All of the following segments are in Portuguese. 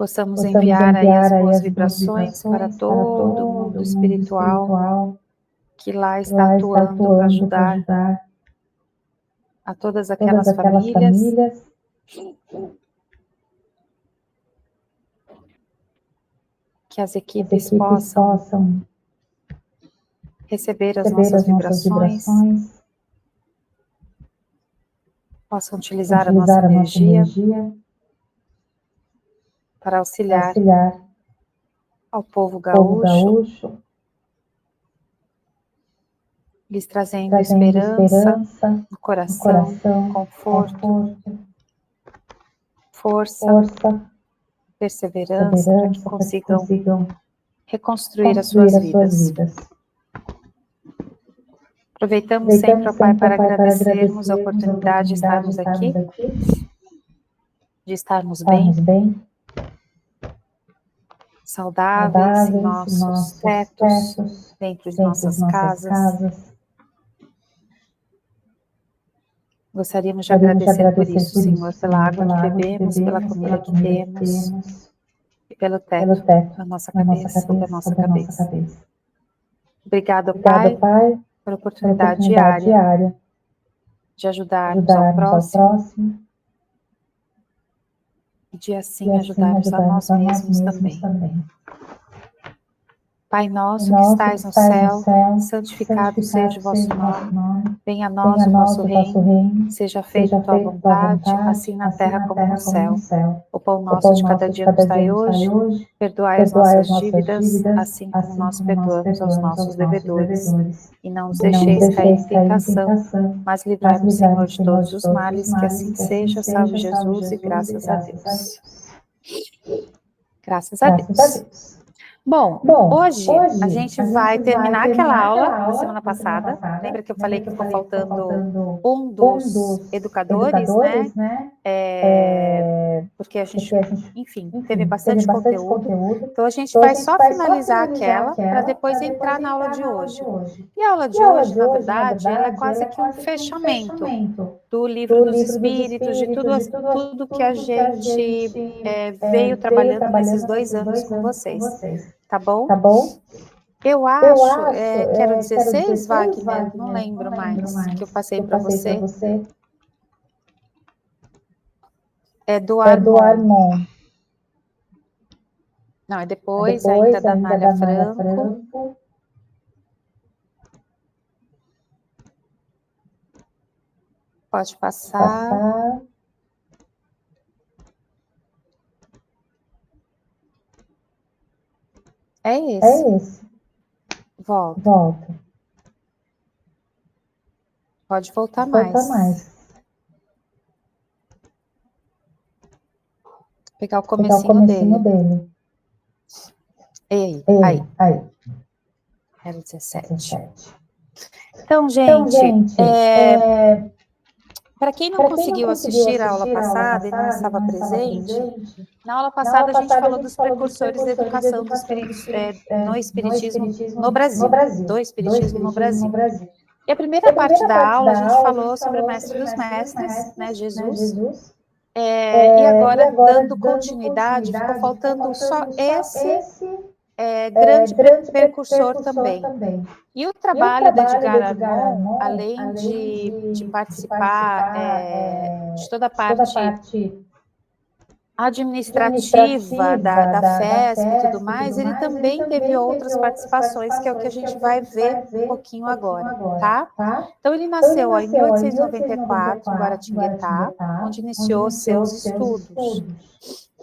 possamos possamos enviar aí as boas as boas vibrações para todo o mundo espiritual que lá está lá atuando para ajudar ajudar a todas todas aquelas aquelas famílias que as equipes possam receber as nossas vibrações, possam utilizar a nossa energia para auxiliar ao povo gaúcho, lhes trazendo esperança no coração, conforto, força, perseverança, para que consigam reconstruir as suas vidas. Aproveitamos sempre, ó Pai, para agradecermos a oportunidade de estarmos aqui, de estarmos bem, saudáveis em nossos tetos, dentro de nossas casas. Gostaríamos de agradecer por isso, Senhor, pela água que bebemos, pela comida que temos e pelo teto da nossa cabeça, sobre a nossa cabeça. Obrigado, Pai, pela oportunidade diária de ajudarmos ao próximo e de assim ajudarmos a nós mesmos também. Pai nosso que estais no céu, santificado seja o vosso nome. Venha a nós o vosso reino, seja feita a tua vontade, assim na terra como no céu. O pão nosso de cada dia nos dai hoje, perdoai as nossas dívidas, assim como nós perdoamos aos nossos devedores. E não nos deixeis cair em tentação, mas livrai-nos, Senhor, de todos os males, que assim seja, salve Jesus, e graças a Deus. Graças a Deus. Bom, hoje a gente vai terminar aquela aula da semana passada. Lembra que eu falei que ficou faltando um dos educadores, né? Porque a gente, enfim, teve bastante conteúdo. Então a gente vai só finalizar aquela para depois entrar na aula de hoje. E a aula de hoje, na verdade, ela é quase que um fechamento do livro dos espíritos, de tudo que a gente veio trabalhando nesses 2 anos com vocês. Tá bom? Eu acho que era o 16, Wagner, não lembro mais, que eu passei para você. É do Armon. Não, é depois ainda da Nália Franco. Pode passar. É esse. Volta. Pode voltar mais. Pegar o comecinho dele. Aí. Era 17. Então, gente, para quem não conseguiu assistir a aula passada e não estava presente, na aula passada a gente falou dos precursores da educação do no Espiritismo no Brasil, do Espiritismo no Brasil. E a primeira parte da aula a gente falou sobre o Mestre dos Mestres, né, Jesus. E agora, dando continuidade, ficou faltando só esse grande precursor também. E o trabalho do Edgar Armon, além de participar de toda a parte administrativa da FESP e tudo mais, ele também teve outras participações, que é o que a gente vai ver um pouquinho agora, tá? Então, ele nasceu em 1894, em Guaratinguetá, onde iniciou seus estudos.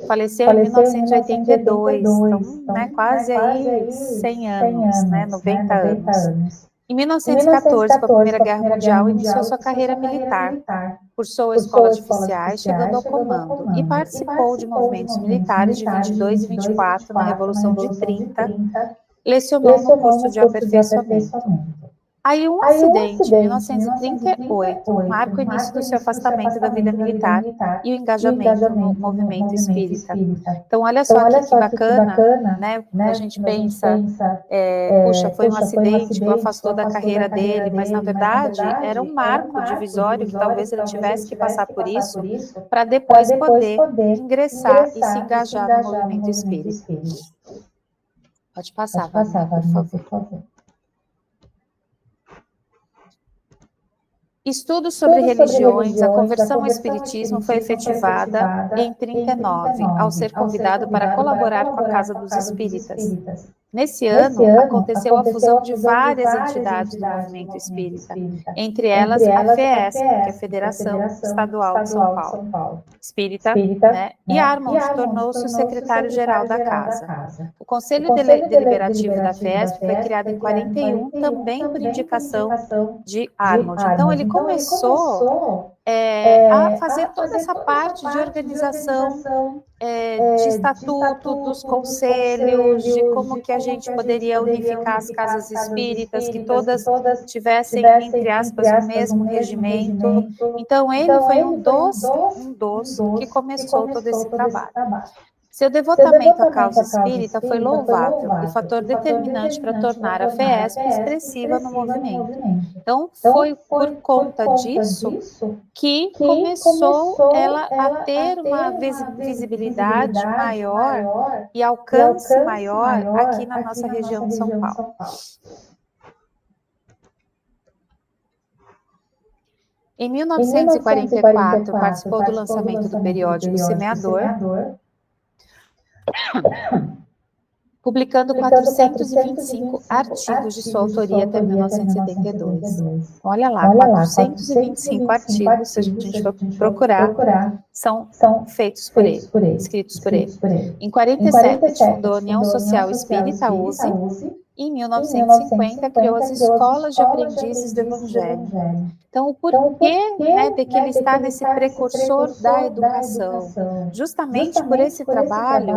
Faleceu em 1982, então, né, quase aí 100 anos, né, 90 anos. Em 1914, com a Primeira Guerra Mundial, iniciou sua carreira militar. Cursou a escola de oficiais, chegando ao comando, e participou de movimentos militares de 22 e 24 na Revolução de 30, lecionou no curso de aperfeiçoamento. Aí um acidente, em 1938, marca o início do seu afastamento da vida militar e o engajamento no movimento espírita. Então, olha só aqui que bacana, né? Quando a gente pensa, puxa, foi um acidente que o afastou da carreira dele, mas na verdade era um marco divisório que talvez ele tivesse que passar por isso para depois poder ingressar e se engajar no movimento espírita. Pode passar, Wagner, por favor. Estudos sobre religiões, a conversão ao espiritismo foi efetivada em 1939, ao ser convidado para colaborar com a Casa dos Espíritas. Nesse ano, aconteceu a fusão de várias entidades do movimento espírita, entre elas a FEESP, que é a Federação Estadual de São Paulo, Espírita, né? E Armond tornou-se o secretário-geral da casa. O Conselho Deliberativo da FEESP foi criado em 41, também por indicação de Armond. Então, ele começou a fazer toda essa parte de organização, de estatuto dos conselhos, de como que a gente poderia unificar as casas espíritas, que todas tivessem, entre aspas, o mesmo regimento. Então, ele foi um dos que começou todo esse trabalho. Seu devotamento à causa espírita foi louvável e fator determinante para tornar a FEESP expressiva no movimento. Então, foi por conta disso que começou ela a ter uma visibilidade maior e alcance maior aqui na nossa região de São Paulo. Em 1944, participou do lançamento do periódico Semeador, publicando 425 artigos de sua autoria até 1972. Olha lá, 425 artigos, se a gente for procurar, são feitos por ele, escritos por ele. Em 47, fundou a União Social Espírita, USE, e em 1950 criou as Escolas de Aprendizes do Evangelho. Então, o porquê, né, de que ele está nesse precursor da educação? Justamente por esse trabalho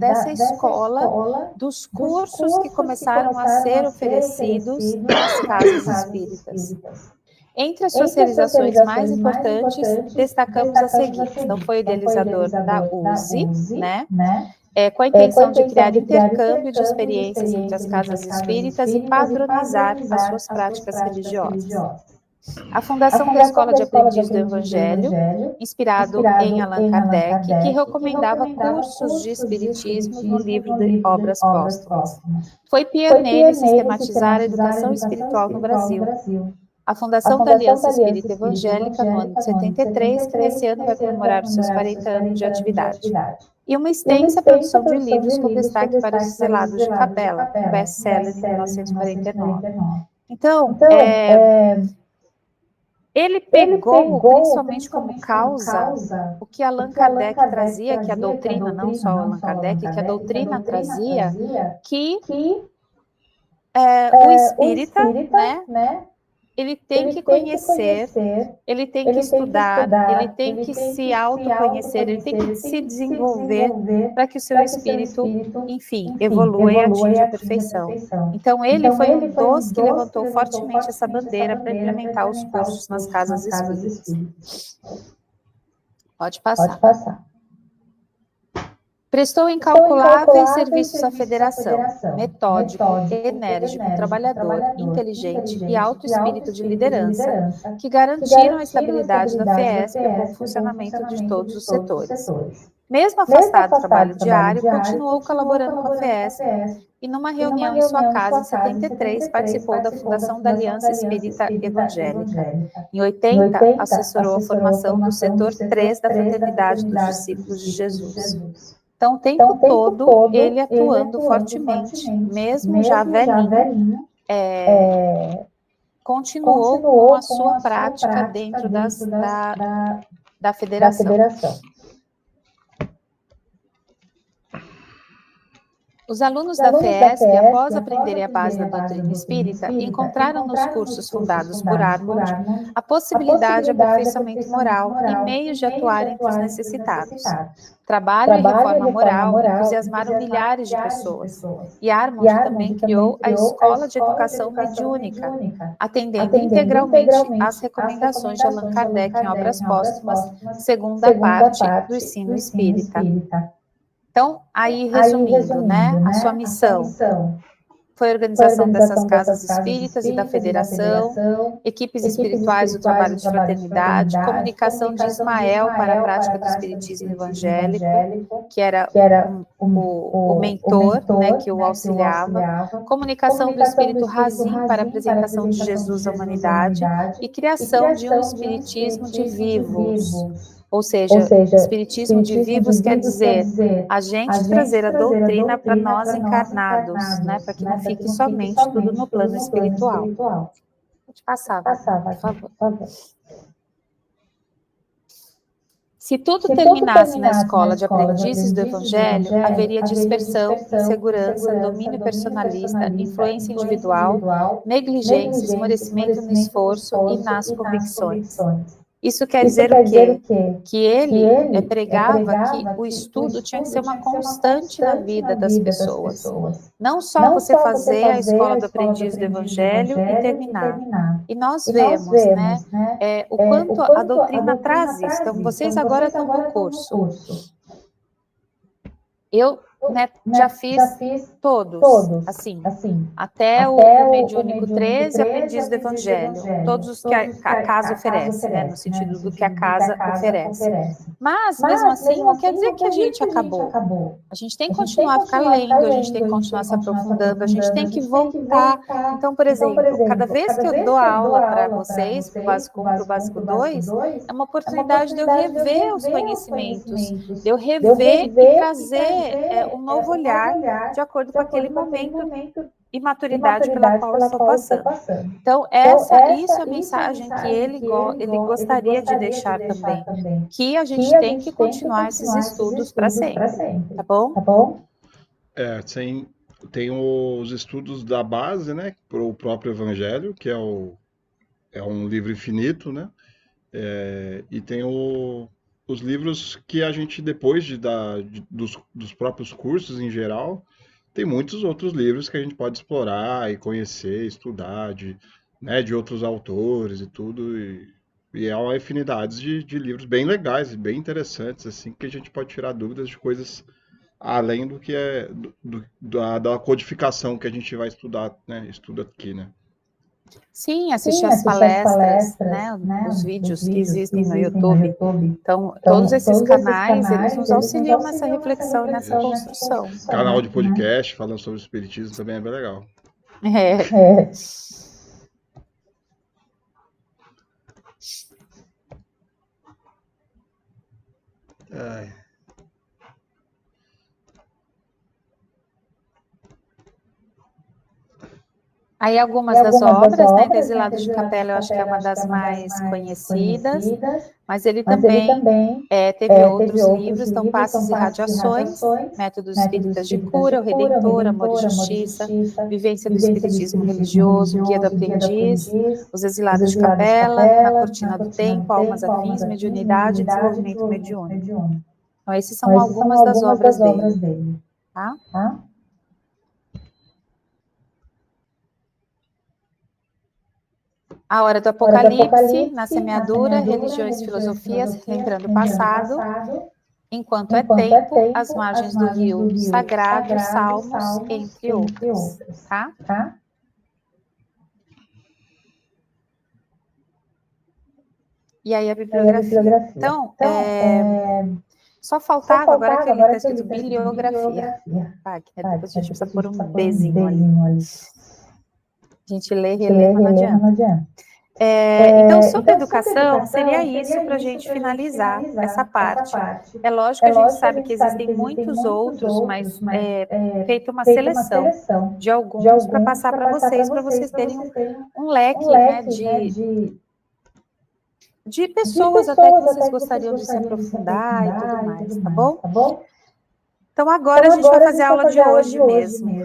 dessa escola, dos cursos que começaram a ser oferecidos nas casas espíritas. Entre as suas realizações mais importantes, destacamos as seguintes. Então, foi idealizador da USE, né? Com a intenção de criar intercâmbio de experiências entre as casas espíritas e padronizar as suas práticas religiosas. A fundação da Escola de Aprendiz do Evangelho, inspirado em Allan Kardec, que recomendava cursos de espiritismo no livro de Obras Póstumas. Foi pioneiro em sistematizar a educação espiritual no Brasil. A fundação da Aliança Espírita Evangélica no ano de 73, que nesse ano vai comemorar os seus 40 anos de atividade. E uma extensa produção de livros com destaque para os Zelados de Capela, um best-seller em 1949. Então, ele pegou, principalmente como causa, o que Allan Kardec trazia, que a doutrina, não só Allan Kardec, que a doutrina trazia, que o espírita, né, ele tem que conhecer, ele tem que estudar, ele tem que se autoconhecer, ele tem que se desenvolver para que o seu espírito, enfim, evolua e atinja a perfeição. Então, ele foi um dos que levantou fortemente essa bandeira para implementar os cursos nas casas espíritas. Pode passar. Prestou incalculáveis serviços à federação, metódico, enérgico, trabalhador, inteligente e alto espírito de liderança, que garantiram a estabilidade da FEESP com o funcionamento de todos os setores. Mesmo afastado do trabalho diário, continuou colaborando com a FEESP e numa reunião em sua casa em 73 participou da fundação da Aliança Espírita Evangélica. Em 80, assessorou a formação do setor 3 da Fraternidade dos Discípulos de Jesus. Então, o tempo todo, ele atuando fortemente, mesmo já velhinho, continuou com a sua prática dentro da federação. Os alunos da FESP, após aprenderem a base da doutrina espírita, encontraram nos cursos fundados por Armond a possibilidade de aperfeiçoamento moral e meios de atuar entre os necessitados. Trabalho e reforma moral entusiasmaram milhares de pessoas. E Armond também criou a Escola de Educação Mediúnica, atendendo integralmente às recomendações de Allan Kardec em obras póstumas, segunda parte do ensino espírita. Então, aí resumindo, né, a sua missão foi a organização dessas casas espíritas e da federação, equipes espirituais do trabalho de fraternidade, comunicação de Ismael para a prática do espiritismo evangélico, que era o mentor, né, que o auxiliava, comunicação do espírito Razim para a apresentação de Jesus à humanidade e criação de um espiritismo de vivos. Ou seja, espiritismo de vivos quer dizer a gente trazer a doutrina para nós encarnados, né, para que não fique somente tudo no plano espiritual. Vou te passar, por favor. Se tudo terminasse na escola de aprendizes do Evangelho, haveria dispersão, insegurança, domínio personalista, influência individual, negligência, esmorecimento no esforço e nas convicções. Isso quer dizer o quê? Que ele pregava que o estudo tinha que ser uma constante na vida das pessoas. Não só você fazer a escola do aprendiz do Evangelho e terminar. E nós vemos, né, o quanto a doutrina traz isso. Então, vocês agora estão no curso. Eu já fiz todos, assim, até o Mediúnico 13, Aprendiz do Evangelho, todos os que a casa oferece, né, no sentido do que a casa oferece. Mas, mesmo assim, não quer dizer que a gente acabou. A gente tem que continuar a ficar lendo, a gente tem que continuar se aprofundando, a gente tem que voltar. Então, por exemplo, cada vez que eu dou aula para vocês, para o Básico 1, para o Básico 2, é uma oportunidade de eu rever os conhecimentos, de eu rever e trazer um novo olhar de acordo com aquele momento e maturidade pela qual eu estou passando. Então, isso é a mensagem que ele gostaria de deixar também, que a gente tem que continuar esses estudos para sempre, tá bom? Tem os estudos da base, né, para o próprio Evangelho, que é um livro infinito, né, e tem os livros que a gente, depois dos próprios cursos em geral, tem muitos outros livros que a gente pode explorar e conhecer, estudar, de outros autores e tudo, e é uma infinidade de livros bem legais e bem interessantes, assim, que a gente pode tirar dúvidas de coisas além do que da codificação que a gente vai estudar, né, estuda aqui, né. Sim, assistir as palestras, né, os vídeos que existem no YouTube. Então, todos esses canais, eles nos auxiliam nessa reflexão, nessa construção. Canal de podcast falando sobre o espiritismo também é bem legal. Aí algumas das obras, né, Exilados de Capela, eu acho que é uma das mais conhecidas, mas ele também teve outros livros, então Passes e Radiações, Métodos Espíritas de Cura, O Redentor, Amor e Justiça, Vivência do Espiritismo Religioso, Guia do Aprendiz, Os Exilados de Capela, Na Cortina do Tempo, Almas Afins, Mediunidade e Desenvolvimento Mediúnico. Então, esses são algumas das obras dele, tá? A Hora do Apocalipse, Na Semeadura, Religiões e Filosofias, Lembrando o Passado, Enquanto é Tempo, As Margens do Rio Sagrado, Salmos, entre outros, tá? E aí a bibliografia. Então, só faltava agora que ele está escrito bibliografia. Depois a gente precisa pôr um Bzinho ali. A gente lê, relê, mas não adianta. Então, sobre educação, seria isso para a gente finalizar essa parte. É lógico que a gente sabe que existem muitos outros, mas feita uma seleção de alguns para passar para vocês terem um leque, né, de pessoas até que vocês gostariam de se aprofundar e tudo mais, tá bom? Então, agora a gente vai fazer a aula de hoje mesmo.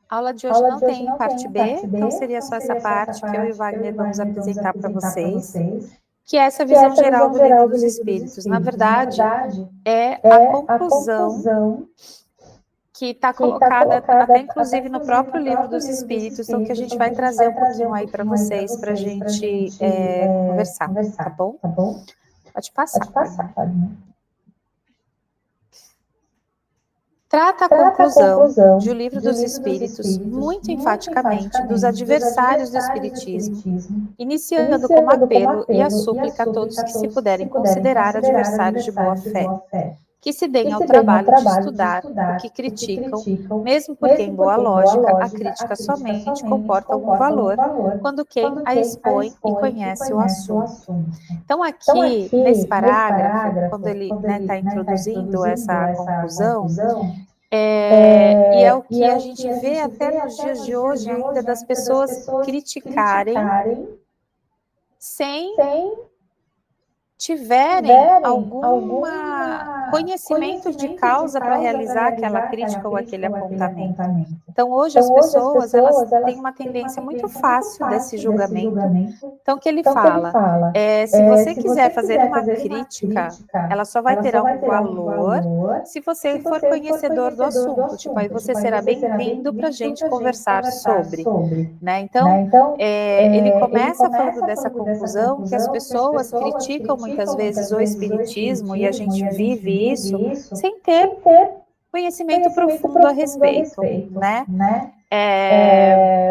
A aula de hoje não tem parte B, então seria só essa parte que eu e o Wagner vamos apresentar para vocês, que é essa visão geral do Livro dos Espíritos. Na verdade, é a conclusão que está colocada até inclusive no próprio Livro dos Espíritos, então que a gente vai trazer um pouquinho aí para vocês, para a gente conversar, tá bom? Pode passar, Wagner. Trata a conclusão de O Livro dos Espíritos muito enfaticamente dos adversários do Espiritismo, iniciando com o apelo e a súplica a todos que se puderem considerar adversários de boa-fé, que se deem ao trabalho de estudar o que criticam, mesmo porque, em boa lógica, a crítica somente comporta algum valor quando quem a expõe e conhece o assunto. Então, aqui, nesse parágrafo, quando ele está introduzindo essa conclusão, e é o que a gente vê até nos dias de hoje ainda, das pessoas criticarem sem tiverem algum conhecimento de causa para realizar aquela crítica ou aquele apontamento. Então, hoje as pessoas elas têm uma tendência muito fácil desse julgamento. Então, o que ele fala? Se você quiser fazer uma crítica, ela só vai ter algum valor se você for conhecedor do assunto. Tipo, aí você será bem-vindo para a gente conversar sobre. Né? Então, ele começa falando dessa conclusão que as pessoas criticam muitas vezes o Espiritismo, e a gente vive isso sem ter conhecimento profundo a respeito, né?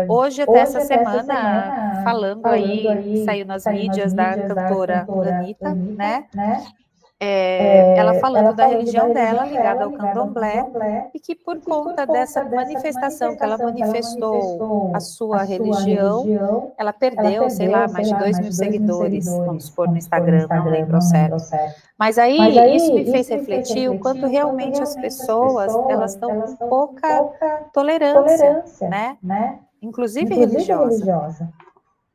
Hoje, até essa semana, falando aí, saiu nas mídias da cantora Anitta, né? Ela falando da religião dela, ligada ao candomblé, e que por conta dessa manifestação que ela manifestou a sua religião, ela perdeu, sei lá, mais de 2.000 seguidores, vamos supor, no Instagram, não lembro ao certo. Mas aí, isso me fez refletir o quanto realmente as pessoas, elas estão com pouca tolerância, né? Inclusive religiosa.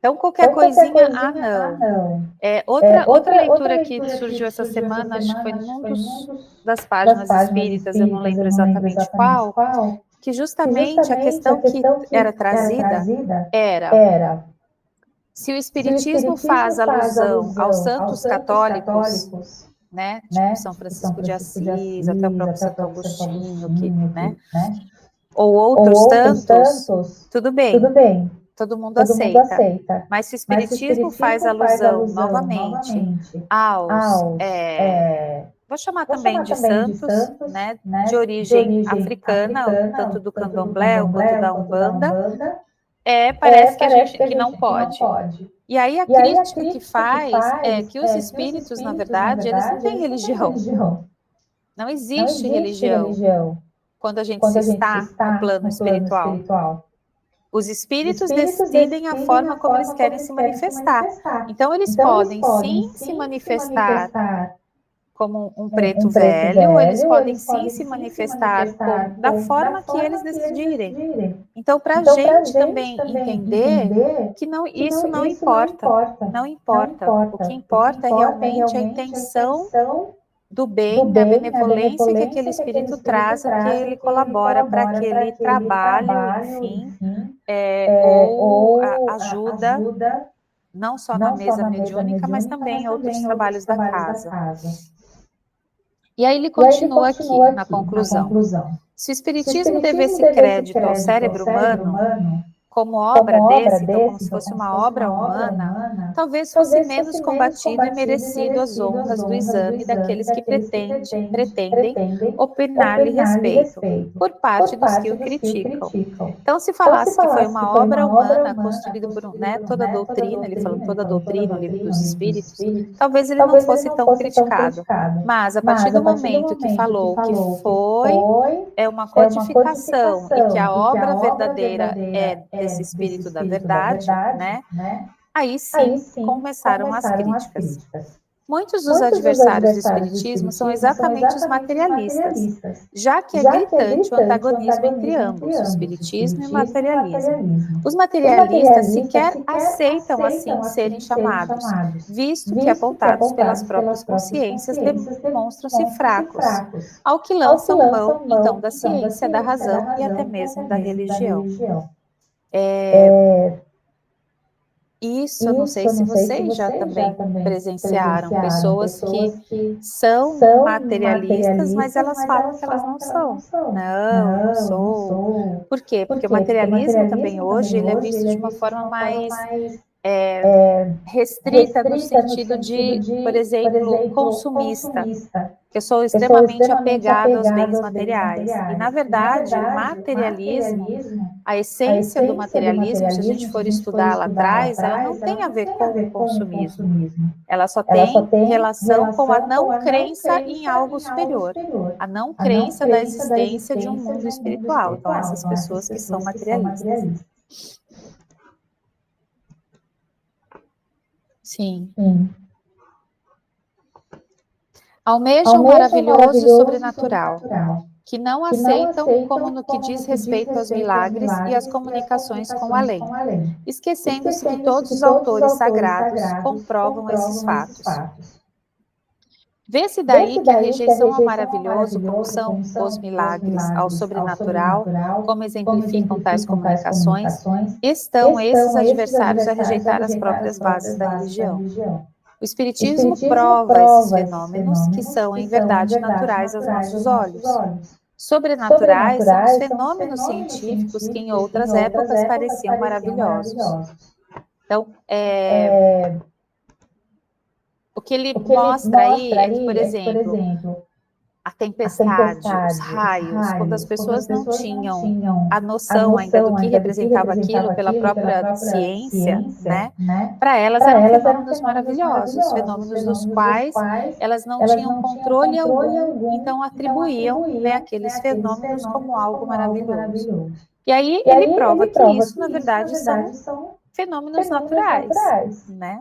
Então, qualquer coisinha, não. Outra leitura que surgiu essa semana, acho que foi numa das páginas espíritas, eu não lembro exatamente qual, que justamente a questão que era trazida era: se o Espiritismo faz alusão aos santos católicos, né, tipo São Francisco de Assis, até o próprio Santo Agostinho, né, ou outros tantos, tudo bem. Todo mundo aceita. Mas se o Espiritismo faz alusão novamente aos, vou chamar também de santos, né, de origem africana, tanto do candomblé quanto da Umbanda, parece que a gente que não pode. E aí a crítica que faz é que os espíritos, na verdade, eles não têm religião. Não existe religião quando a gente se está no plano espiritual. Os espíritos decidem a forma como eles querem se manifestar. Então, eles podem sim se manifestar como um preto velho, ou eles podem sim se manifestar da forma que eles decidirem. Então, para a gente também entender que isso não importa. Não importa. O que importa é realmente a intenção do bem, a benevolência que aquele espírito traz, que ele colabora para aquele trabalho, enfim, ou ajuda, não só na mesa mediúnica, mas também em outros trabalhos da casa. E aí ele continua aqui, na conclusão. Se o Espiritismo devesse crédito ao cérebro humano, como obra desse, então como se fosse uma obra humana, talvez fosse menos combatido e merecido as honras do exame daqueles que pretendem opinar-lhe respeito, por parte dos que o criticam. Então, se falasse que foi uma obra humana construída por toda a doutrina, ele falando toda a doutrina, o Livro dos Espíritos, talvez ele não fosse tão criticado. Mas, a partir do momento que falou que foi uma codificação e que a obra verdadeira é desse Espírito da Verdade, né? Aí sim começaram as críticas. Muitos dos adversários do espiritismo são exatamente os materialistas, já que é gritante o antagonismo entre ambos, o espiritismo e o materialismo. Os materialistas sequer aceitam assim serem chamados, visto que apontados pelas próprias consciências demonstram-se fracos, ao que lançam mão então da ciência, da razão e até mesmo da religião. Isso, eu não sei se vocês já também presenciaram pessoas que são materialistas, mas elas falam que elas não são. Não, eu não sou. Por quê? Porque o materialismo também hoje ele é visto de uma forma mais restrita no sentido de, por exemplo, consumista. Eu sou extremamente apegado aos bens materiais. E, na verdade, o materialismo, a essência do materialismo, se a gente for estudar lá atrás, ela não tem a ver com o consumismo. Ela só tem relação com a não crença em algo superior, a não crença da existência de um mundo espiritual. Então, essas pessoas que são materialistas. Sim. Almejam o maravilhoso e sobrenatural, que não aceitam como no que diz respeito aos milagres e às comunicações com o além, esquecendo-se que todos os autores sagrados comprovam esses fatos. Vê-se daí que a rejeição ao maravilhoso, como são os milagres, ao sobrenatural, como exemplificam tais comunicações, estão esses adversários a rejeitar as próprias bases da religião. O Espiritismo prova esses fenômenos que são, em verdade, naturais aos nossos olhos. Sobrenaturais são os fenômenos científicos que em outras épocas pareciam maravilhosos. Então, o que ele mostra aí é que, por exemplo, a tempestade, os raios, quando as pessoas não tinham a noção ainda do que representava aquilo pela própria ciência, né? Para elas eram fenômenos maravilhosos, fenômenos dos quais elas não tinham controle algum, então atribuíam, né, aqueles fenômenos como algo maravilhoso. E aí ele prova que isso, na verdade, são fenômenos naturais, né?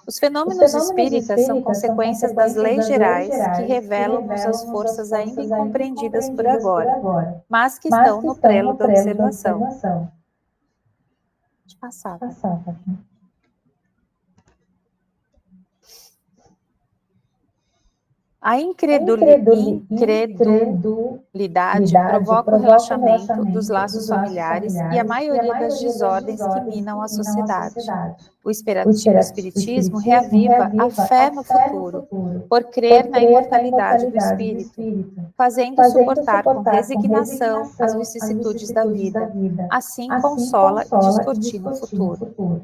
Os fenômenos espíritas são consequências das leis gerais que revelam-nos as forças ainda incompreendidas por agora, mas que estão no prelo da observação. Deixa eu passar. A incredulidade provoca o relaxamento dos laços familiares e a maioria das desordens que minam a sociedade. O espiritismo reaviva a fé no futuro, por crer na imortalidade do espírito, fazendo suportar com resignação as vicissitudes da vida. Assim consola e descortina o futuro.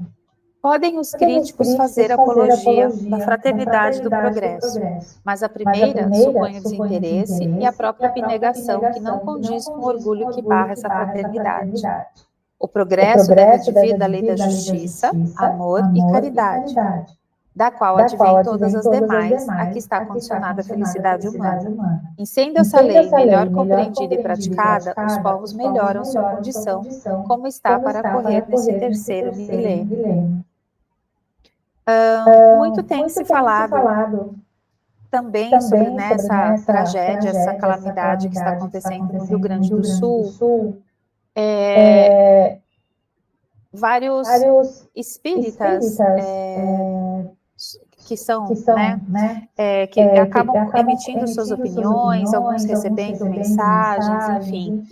Podem os críticos fazer apologia da fraternidade do progresso, mas a primeira supõe o desinteresse e a própria abnegação que não condiz com o orgulho que barra essa fraternidade. O progresso deve advir da lei da justiça, amor e caridade, da qual advém todas as demais, a que está condicionada a felicidade humana. Em sendo essa lei melhor compreendida e praticada, os povos melhoram sua condição, como está para correr nesse terceiro milênio. Muito tem se falado também sobre essa tragédia, essa calamidade que está acontecendo no Rio Grande do Sul. Vários espíritas que são, né, que acabam emitindo suas opiniões, alguns recebendo mensagens, enfim.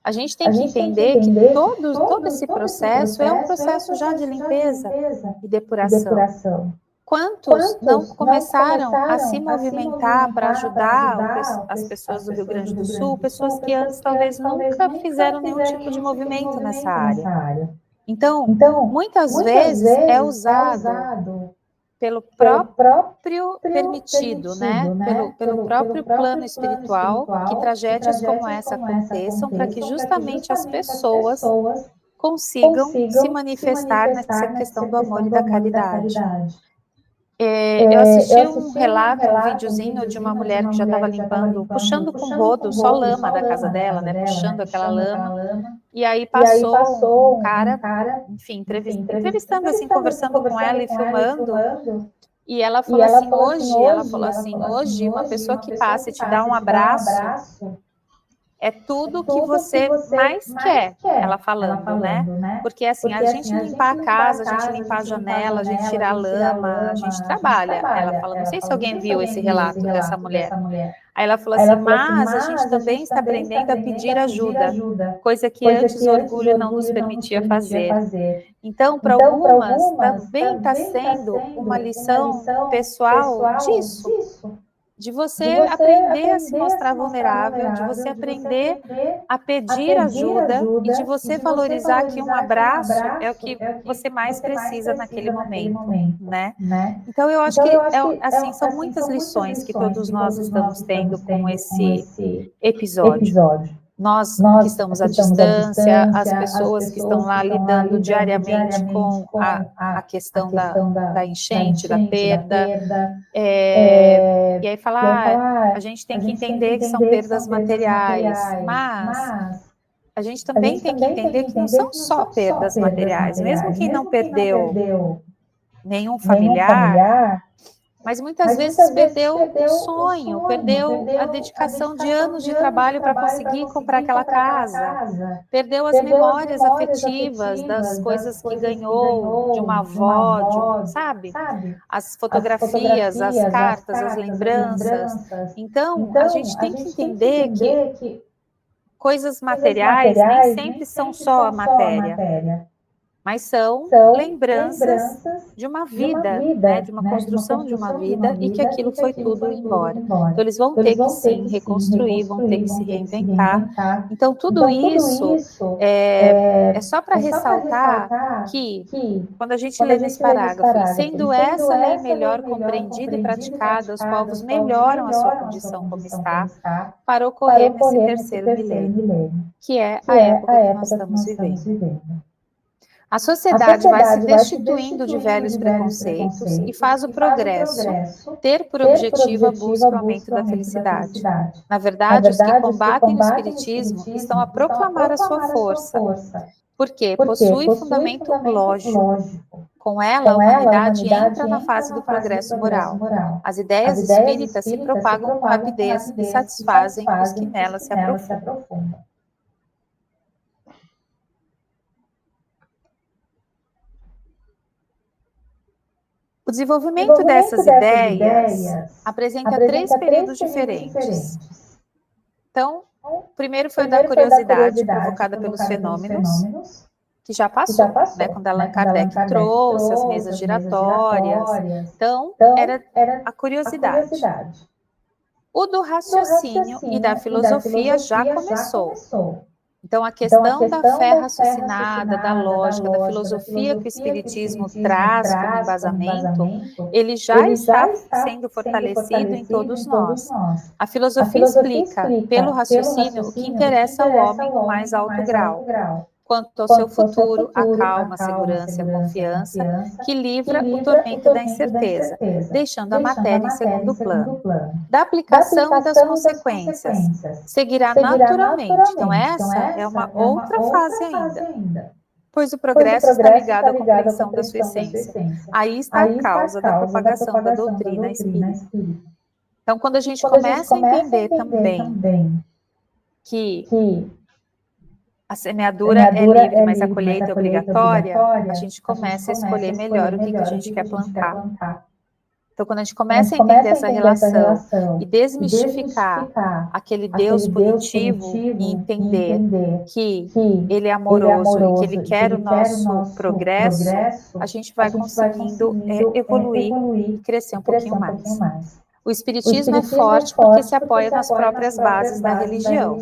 A gente tem que entender que todo esse processo é um processo já de limpeza e depuração. Quantos não começaram a se movimentar para ajudar as pessoas do Rio Grande do Sul, pessoas que antes talvez nunca fizeram nenhum tipo de movimento nessa área? Então, muitas vezes é usado pelo próprio permitido, né? Pelo próprio plano espiritual, que tragédias como essa aconteçam, para que justamente as pessoas consigam se manifestar nessa questão do amor e da caridade. Eu assisti um relato, um videozinho de uma mulher que já estava limpando, puxando com rodo só lama da casa dela, né? Puxando aquela lama. E aí passou um cara, enfim, entrevistando assim, conversando com ela e filmando. E ela falou assim, hoje, ela falou assim, hoje uma pessoa que passa e te dá um abraço é tudo que você mais quer, ela falando, né? Porque assim, a gente limpar a casa, a gente limpar a janela, a gente tirar a lama, a gente trabalha. Ela fala, não sei se alguém viu esse relato dessa mulher. Aí ela falou assim, mas a gente também está aprendendo a pedir ajuda, coisa que antes o orgulho não nos permitia fazer. Então, para algumas, também está sendo uma lição pessoal disso, de você aprender a se mostrar vulnerável, de você aprender a pedir ajuda e de você valorizar que um abraço é o que você mais precisa naquele momento, né? Então, eu acho que assim, são muitas lições que todos nós estamos tendo com esse episódio. Nós que estamos à distância, as pessoas que estão lá lidando diariamente com a questão da enchente, da perda. E aí falar, a gente tem que entender que são perdas materiais, mas a gente também tem que entender que não são só perdas materiais. Mesmo quem não perdeu nenhum familiar, mas muitas vezes perdeu o sonho, perdeu a dedicação de anos de trabalho para conseguir comprar aquela casa, perdeu as memórias afetivas das coisas que ganhou de uma avó, sabe? As fotografias, as cartas, as lembranças. Então, a gente tem que entender que coisas materiais nem sempre são só a matéria, mas são lembranças de uma vida, né, de uma construção de uma vida, e que aquilo foi tudo embora. Então, eles vão ter que, sim, reconstruir, vão ter que se reinventar. Então, tudo isso é só para ressaltar que, quando a gente lê nesse parágrafo, e sendo essa lei melhor compreendida e praticada, os povos melhoram a sua condição como está, para ocorrer nesse terceiro milênio, que é a época que nós estamos vivendo. A sociedade vai se destituindo de velhos preconceitos e faz o progresso ter por objetivo a busca e o aumento da felicidade. Na verdade, os que combatem o espiritismo estão a proclamar a sua força, porque possui fundamento lógico. Com ela, a humanidade entra na fase do progresso moral. As ideias espíritas se propagam com rapidez e satisfazem os que nela se aprofundam. O desenvolvimento dessas ideias apresenta três períodos diferentes. Então, o primeiro foi o da curiosidade provocada pelos fenômenos, que já passou, né? Quando Allan Kardec trouxe as mesas giratórias. Então, era a curiosidade. O do raciocínio e da filosofia já começou. Então, a questão da fé raciocinada, da lógica, da filosofia que o Espiritismo traz como embasamento, ele já está sendo fortalecido em todos nós. A filosofia explica, pelo raciocínio, o que interessa ao homem no mais alto grau, quanto ao seu futuro, a calma, a segurança e a confiança, que livra o tormento da incerteza, deixando a matéria em segundo plano. Da aplicação e das consequências, seguirá naturalmente. Então, essa é uma outra fase ainda, pois o progresso está ligado à compreensão da sua essência. Aí está a causa da propagação da doutrina espírita. Então, quando a gente começa a entender também que a semeadura é livre, mas a colheita é obrigatória, a gente começa a escolher melhor o que a gente quer plantar. Então, quando a gente começa a entender essa relação e desmistificar aquele Deus punitivo e entender que Ele é amoroso e que Ele quer o nosso progresso, a gente vai conseguindo evoluir e crescer um pouquinho mais. O Espiritismo é forte porque se apoia nas próprias bases da religião.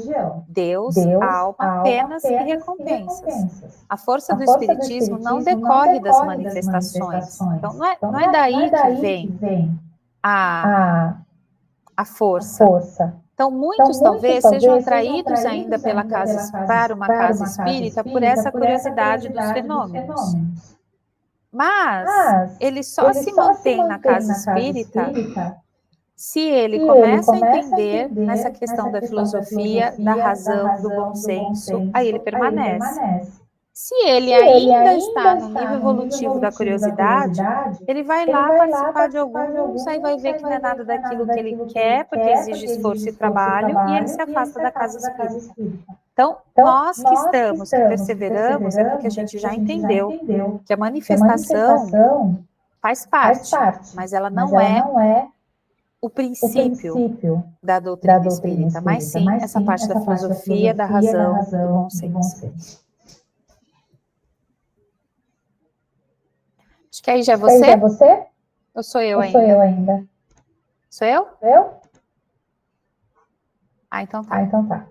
Deus, alma, penas e recompensas. A força do Espiritismo não decorre das manifestações. Então, não é daí que vem a força. Então, muitos talvez sejam atraídos ainda para uma casa espírita por essa curiosidade dos fenômenos. Mas ele só se mantém na casa espírita se ele começa a entender nessa questão da filosofia, da razão, do bom senso, aí ele permanece. Se ele ainda está no nível evolutivo da curiosidade, ele vai lá participar de alguns, aí vai ver que não é nada daquilo que ele quer, porque exige esforço e trabalho, e ele se afasta da casa espírita. Então, nós que estamos, que perseveramos, é porque a gente já entendeu que a manifestação faz parte, mas ela não é o princípio da doutrina espírita, mas sim essa parte da filosofia, da razão, do bom senso. Acho que aí já é você? Ou sou eu ainda? Sou eu? Então tá.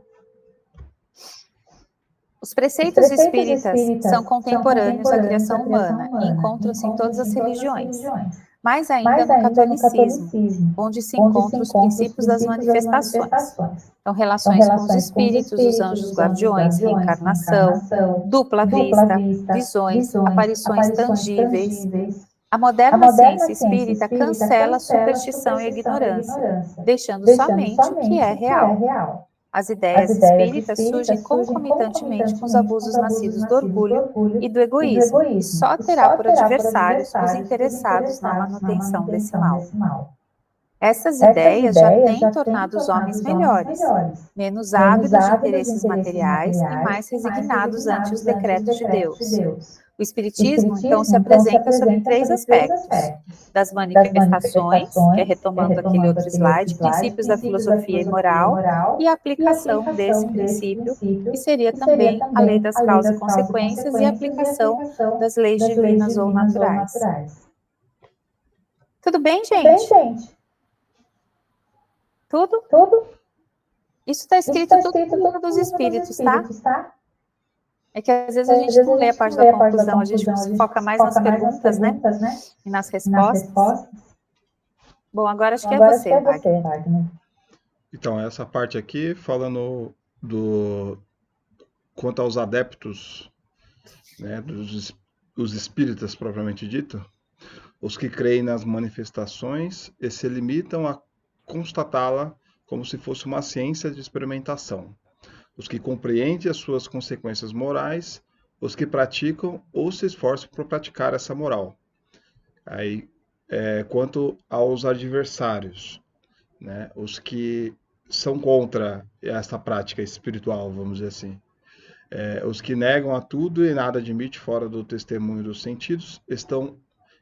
Os preceitos espíritas são contemporâneos à criação humana e encontram-se em todas as religiões, mais ainda no catolicismo, onde se encontram os princípios das manifestações. Então, relações com os espíritos, os anjos guardiões, reencarnação, dupla vista, visões, aparições tangíveis. A moderna ciência espírita cancela a superstição e a ignorância, deixando somente o que é real. As ideias espíritas surgem concomitantemente com os abusos nascidos do orgulho e do egoísmo, e só terá por adversários os interessados na manutenção desse mal. Essas ideias já têm tornado os homens melhores, menos ávidos de interesses materiais e mais resignados ante os decretos de Deus. O Espiritismo, então, se apresenta sobre 3 aspectos: das manifestações, que é retomando aquele outro slide, princípios da filosofia e moral, e a aplicação desse princípio, que seria também a lei das causas e consequências e a aplicação das leis divinas ou naturais. Tudo bem, gente? Tudo? Isso está escrito tudo no livro dos Espíritos, tá? É que às vezes a gente não lê a parte da conclusão, a gente foca mais nas perguntas, né? E nas respostas. Bom, agora acho que é você, Wagner. Então, essa parte aqui, falando quanto aos adeptos, né, dos espíritas propriamente dito, os que creem nas manifestações e se limitam a constatá-la como se fosse uma ciência de experimentação. Os que compreendem as suas consequências morais, os que praticam ou se esforçam por praticar essa moral. Aí, quanto aos adversários, né, os que são contra essa prática espiritual, vamos dizer assim, os que negam a tudo e nada admite fora do testemunho dos sentidos,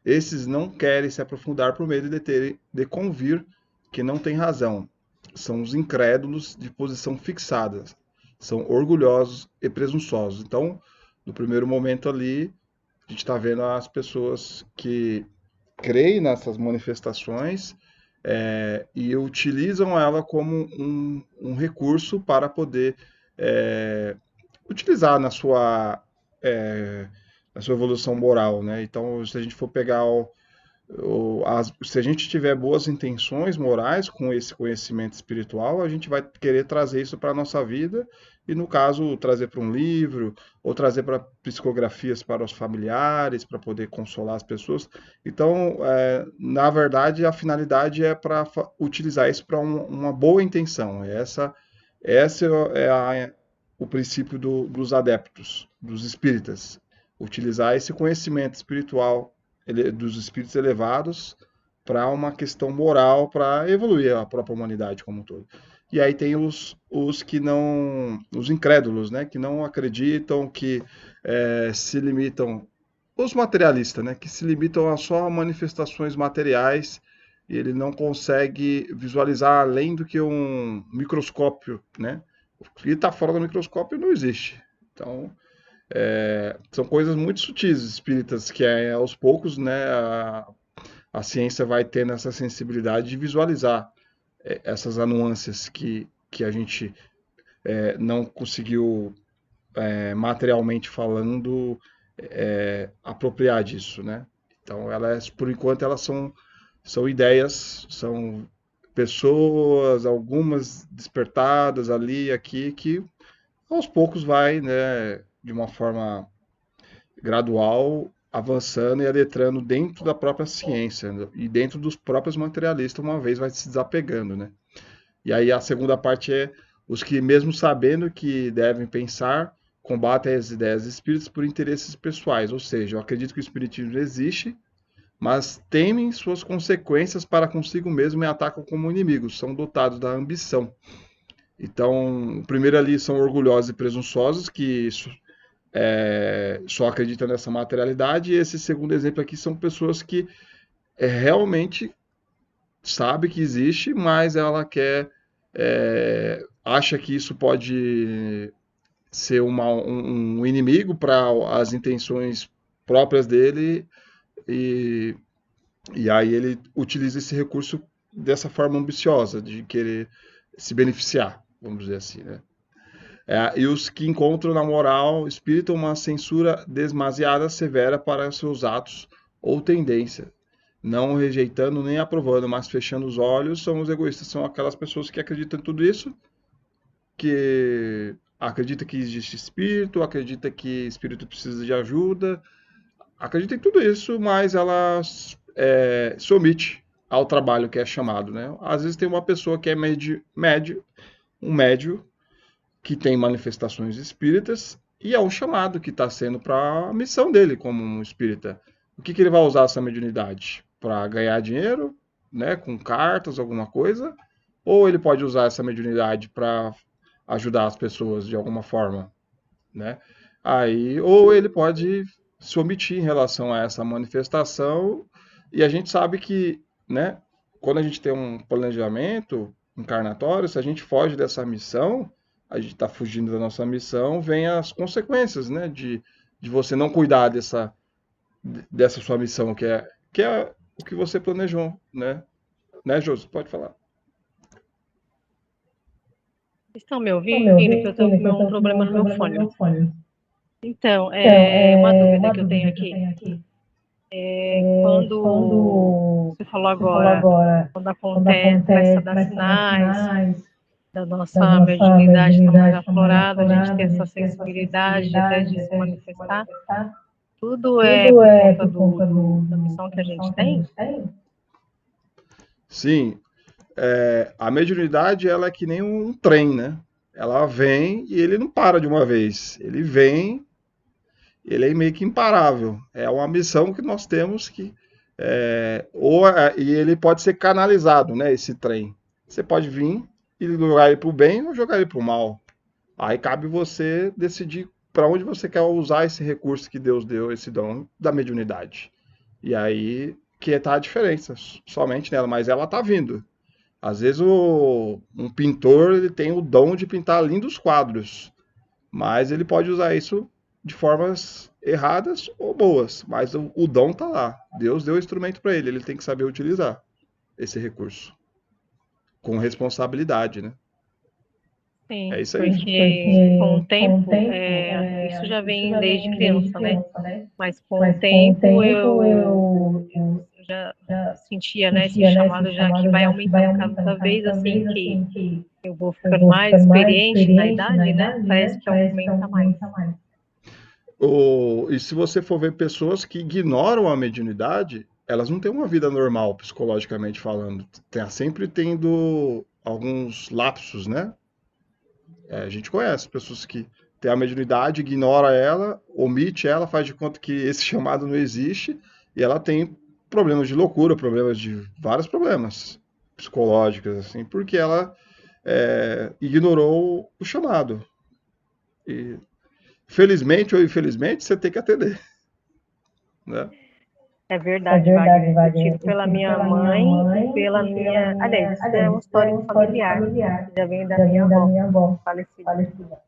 esses não querem se aprofundar por medo de convir que não tem razão. São os incrédulos de posição fixada, são orgulhosos e presunçosos. Então, no primeiro momento ali, a gente está vendo as pessoas que creem nessas manifestações e utilizam ela como um recurso para poder utilizar na sua evolução moral, né? Então, se a gente for pegar se a gente tiver boas intenções morais com esse conhecimento espiritual, a gente vai querer trazer isso para a nossa vida e, no caso, trazer para um livro ou trazer para psicografias para os familiares, para poder consolar as pessoas. Então, na verdade, a finalidade é para utilizar isso para uma boa intenção. Esse é o princípio dos adeptos, dos espíritas. Utilizar esse conhecimento espiritual dos espíritos elevados para uma questão moral, para evoluir a própria humanidade como um todo. E aí tem os que não, os incrédulos, né, que não acreditam, que se limitam, os materialistas, né, que se limitam a só manifestações materiais, e ele não consegue visualizar além do que um microscópio, né? O que está fora do microscópio não existe. Então, são coisas muito sutis, espíritas, que aos poucos, né, a ciência vai tendo essa sensibilidade de visualizar essas nuances que a gente não conseguiu, materialmente falando, apropriar disso, né? Então, por enquanto, elas são ideias, são pessoas, algumas despertadas ali e aqui, que aos poucos vai, né, de uma forma gradual, avançando e adentrando dentro da própria ciência, né, e dentro dos próprios materialistas, uma vez vai se desapegando, né? E aí a segunda parte é os que, mesmo sabendo que devem pensar, combatem as ideias espíritas por interesses pessoais, ou seja, eu acredito que o espiritismo existe, mas temem suas consequências para consigo mesmo e atacam como inimigos, são dotados da ambição. Então, o primeiro ali são orgulhosos e presunçosos, que só acreditam nessa materialidade, e esse segundo exemplo aqui são pessoas que realmente sabe que existe, mas ela acha que isso pode ser um inimigo para as intenções próprias dele e, e aí ele utiliza esse recurso dessa forma ambiciosa de querer se beneficiar, vamos dizer assim, né? E os que encontram na moral espírita uma censura demasiada severa para seus atos ou tendência, não rejeitando nem aprovando, mas fechando os olhos, são os egoístas. São aquelas pessoas que acreditam em tudo isso, que acredita que existe espírito, acredita que espírito precisa de ajuda, acredita em tudo isso, mas ela se omite ao trabalho que é chamado, né? Às vezes tem uma pessoa que é um médio, que tem manifestações espíritas, e é um chamado que está sendo para a missão dele como um espírita. O que ele vai usar essa mediunidade? Para ganhar dinheiro, né, com cartas, alguma coisa? Ou ele pode usar essa mediunidade para ajudar as pessoas de alguma forma, né? Ou ele pode se omitir em relação a essa manifestação, e a gente sabe que, né, quando a gente tem um planejamento encarnatório, se a gente foge dessa missão, a gente está fugindo da nossa missão, vem as consequências, né, de você não cuidar dessa sua missão, que é o que você planejou, né? Né, Josi? Pode falar. Estão me Estão me ouvindo? Que eu estou ouvindo? Que eu com um estou com problema um no meu problema no fone. meu fone. Então, Então, uma dúvida uma que eu tenho dúvida que eu aqui. tenho aqui. Quando você falou Você falou agora, agora, quando começa a dar começa a dar sinais sinais da da nossa nossa mediunidade estar mais mediunidade estar mais aflorada, a gente ter aflorada, a essa gente ter essa sensibilidade até sensibilidade de se até de se manifestar, manifestar, tudo é tudo por é conta por conta da missão da que a missão gente que a tem? gente tem? Sim, a mediunidade ela é que nem um trem, né? Ela vem e ele não para de uma vez. Ele vem, ele é meio que imparável. É uma missão que nós temos que e ele pode ser canalizado, né? Esse trem. Você pode vir e jogar ele para o bem ou jogar ele para o mal. Aí cabe você decidir para onde você quer usar esse recurso que Deus deu, esse dom da mediunidade. E aí que está a diferença, somente nela, mas ela está vindo. Às vezes um pintor ele tem o dom de pintar lindos quadros, mas ele pode usar isso de formas erradas ou boas, mas o dom está lá. Deus deu o instrumento para ele, ele tem que saber utilizar esse recurso com responsabilidade, né? Sim, É isso aí. porque com o Com o tempo, tempo, isso já isso vem já desde vem desde criança, né? criança, né? Mas com o Mas com o tempo tempo eu já já sentia, né, esse sentia, né, esse chamado já que chamado vai já que vai aumentando aumentando cada vez cada assim vez que assim que eu vou eu ficando vou mais ficando mais experiente na experiente na idade, né? idade, Parece né? que Parece que aumenta mais. aumenta mais. E se você for ver pessoas que ignoram a mediunidade, elas não têm uma vida normal, psicologicamente falando. Tá sempre tendo alguns lapsos, né? A gente conhece pessoas que têm a mediunidade, ignora ela, omite ela, faz de conta que esse chamado não existe, e ela tem problemas de loucura, problemas de vários problemas psicológicos, assim, porque ela ignorou o chamado. E felizmente ou infelizmente, você tem que atender, né? É É verdade, verdade, Wagner. Eu Wagner. tive Eu pela tive minha pela minha mãe e mãe pela e pela minha. Aliás, minha. isso é Aliás, um isso é histórico um histórico familiar, familiar. que já vem da Já minha vem da avó, minha avó, falecida. falecida.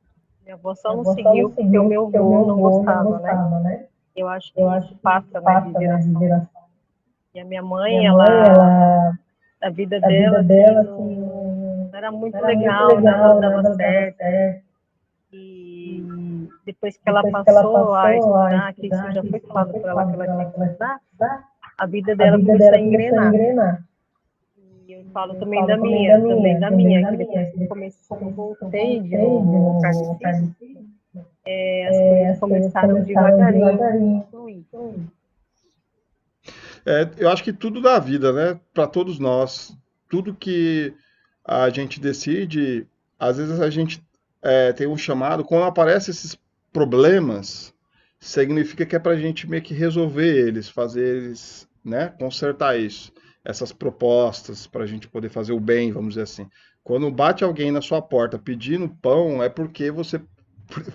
Minha avó só Minha não avó só não seguiu porque o seguiu meu porque o avô meu não avô não gostava, né? gostava, né? Eu acho Eu que acho isso que isso passa, né, de passa, né, de geração. geração. E a minha Minha mãe, mãe, ela, a vida a dela, vida assim, dela, assim, não era não muito era muito legal, nada legal, dava nada dava certo. certo. E E depois que ela depois que ela passou a passou a estudar, que isso estudar, já que foi isso já falado foi por ela que falado ela para tinha ela que que ela tinha estudar, que estudar, a vida a dela vida começou a dela começou a engrenar. engrenar. E eu falo E eu também falo também da também da minha, minha, que que depois comecei, que eu que eu voltei de voltei de novo ao novo ao kardecista, kardecista, as coisas as coisas começaram começaram devagarinho devagarinho. a fluir. Eu acho que tudo da vida, né? Para todos nós, tudo que a gente decide, às vezes a gente tem um chamado, quando aparecem esses problemas, significa que é para a gente meio que resolver eles, fazer eles, né, consertar isso. Essas propostas para a gente poder fazer o bem, vamos dizer assim. Quando bate alguém na sua porta pedindo pão, é porque você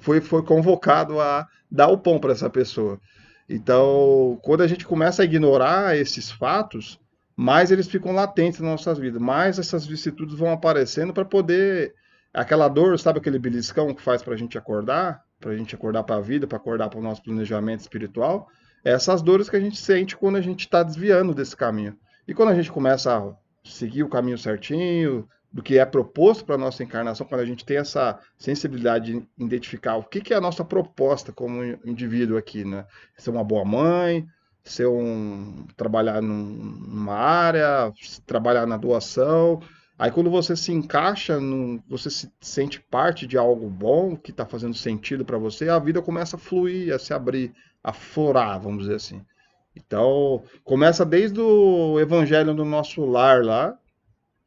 foi convocado a dar o pão para essa pessoa. Então, quando a gente começa a ignorar esses fatos, mais eles ficam latentes nas nossas vidas, mais essas vicissitudes vão aparecendo para poder. Aquela dor, sabe aquele beliscão que faz para a gente acordar? Para a gente acordar para a vida, para acordar para o nosso planejamento espiritual? É essas dores que a gente sente quando a gente está desviando desse caminho. E quando a gente começa a seguir o caminho certinho, do que é proposto para a nossa encarnação, quando a gente tem essa sensibilidade de identificar o que é a nossa proposta como indivíduo aqui, né? Ser uma boa mãe, trabalhar numa área, trabalhar na doação. Aí quando você se encaixa, você se sente parte de algo bom, que está fazendo sentido para você, a vida começa a fluir, a se abrir, a florar, vamos dizer assim. Então, começa desde o evangelho do nosso lar lá,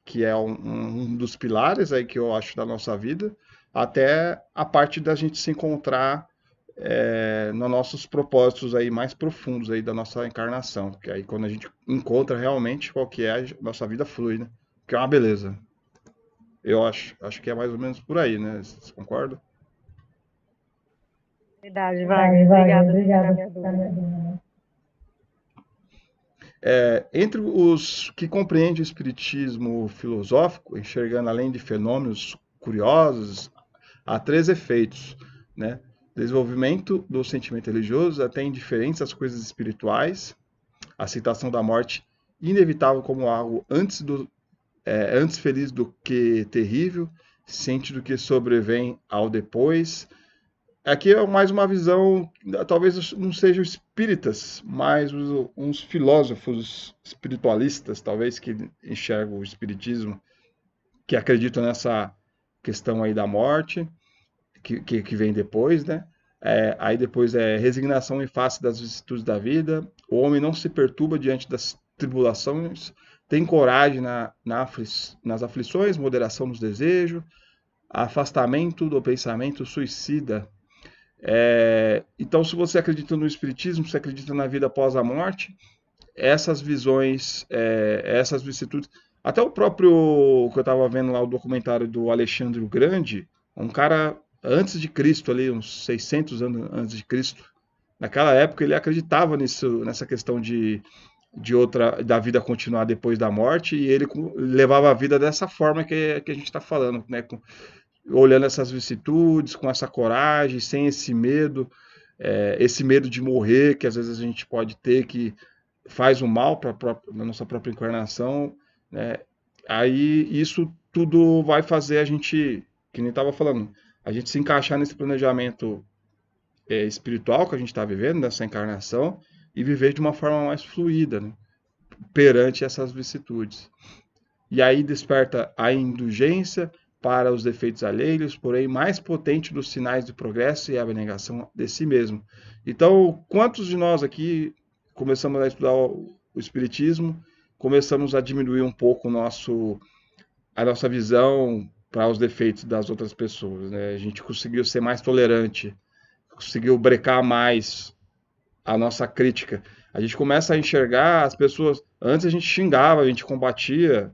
que é um dos pilares aí que eu acho da nossa vida, até a parte da gente se encontrar nos nossos propósitos aí mais profundos aí da nossa encarnação, que aí quando a gente encontra realmente qual que é, a nossa vida flui, né? Que é uma beleza. Eu acho que é mais ou menos por aí, né? Vocês concordam? Verdade, Wagner. Obrigada por tirar minha dúvida. Entre os que compreendem o espiritismo filosófico, enxergando além de fenômenos curiosos, há 3 efeitos, né? Desenvolvimento do sentimento religioso até indiferentes às coisas espirituais, a aceitação da morte inevitável como algo antes feliz do que terrível, ciente do que sobrevém ao depois. Aqui é mais uma visão, talvez não sejam espíritas, mas uns filósofos espiritualistas, talvez, que enxergam o espiritismo, que acreditam nessa questão aí da morte, que vem depois, né? Aí depois é resignação em face das vicissitudes da vida, o homem não se perturba diante das tribulações, tem coragem nas aflições, moderação nos desejos, afastamento do pensamento suicida. Então, se você acredita no espiritismo, se acredita na vida após a morte, essas visões, essas vicissitudes, até o próprio, que eu estava vendo lá, o documentário do Alexandre o Grande, um cara antes de Cristo, ali, uns 600 anos antes de Cristo, naquela época ele acreditava nessa questão da vida continuar depois da morte, e ele levava a vida dessa forma que a gente está falando, né? Olhando essas vicissitudes, com essa coragem, sem esse medo de morrer, que às vezes a gente pode ter, que faz o mal para a nossa própria encarnação, né? Aí isso tudo vai fazer a gente, que nem estava falando, a gente se encaixar nesse planejamento espiritual que a gente está vivendo, nessa encarnação, e viver de uma forma mais fluida, né? Perante essas vicissitudes. E aí desperta a indulgência para os defeitos alheios, porém mais potente dos sinais de progresso e a abnegação de si mesmo. Então, quantos de nós aqui começamos a estudar o Espiritismo, começamos a diminuir um pouco a nossa visão para os defeitos das outras pessoas, né? A gente conseguiu ser mais tolerante, conseguiu brecar mais a nossa crítica. A gente começa a enxergar as pessoas. Antes a gente xingava, a gente combatia.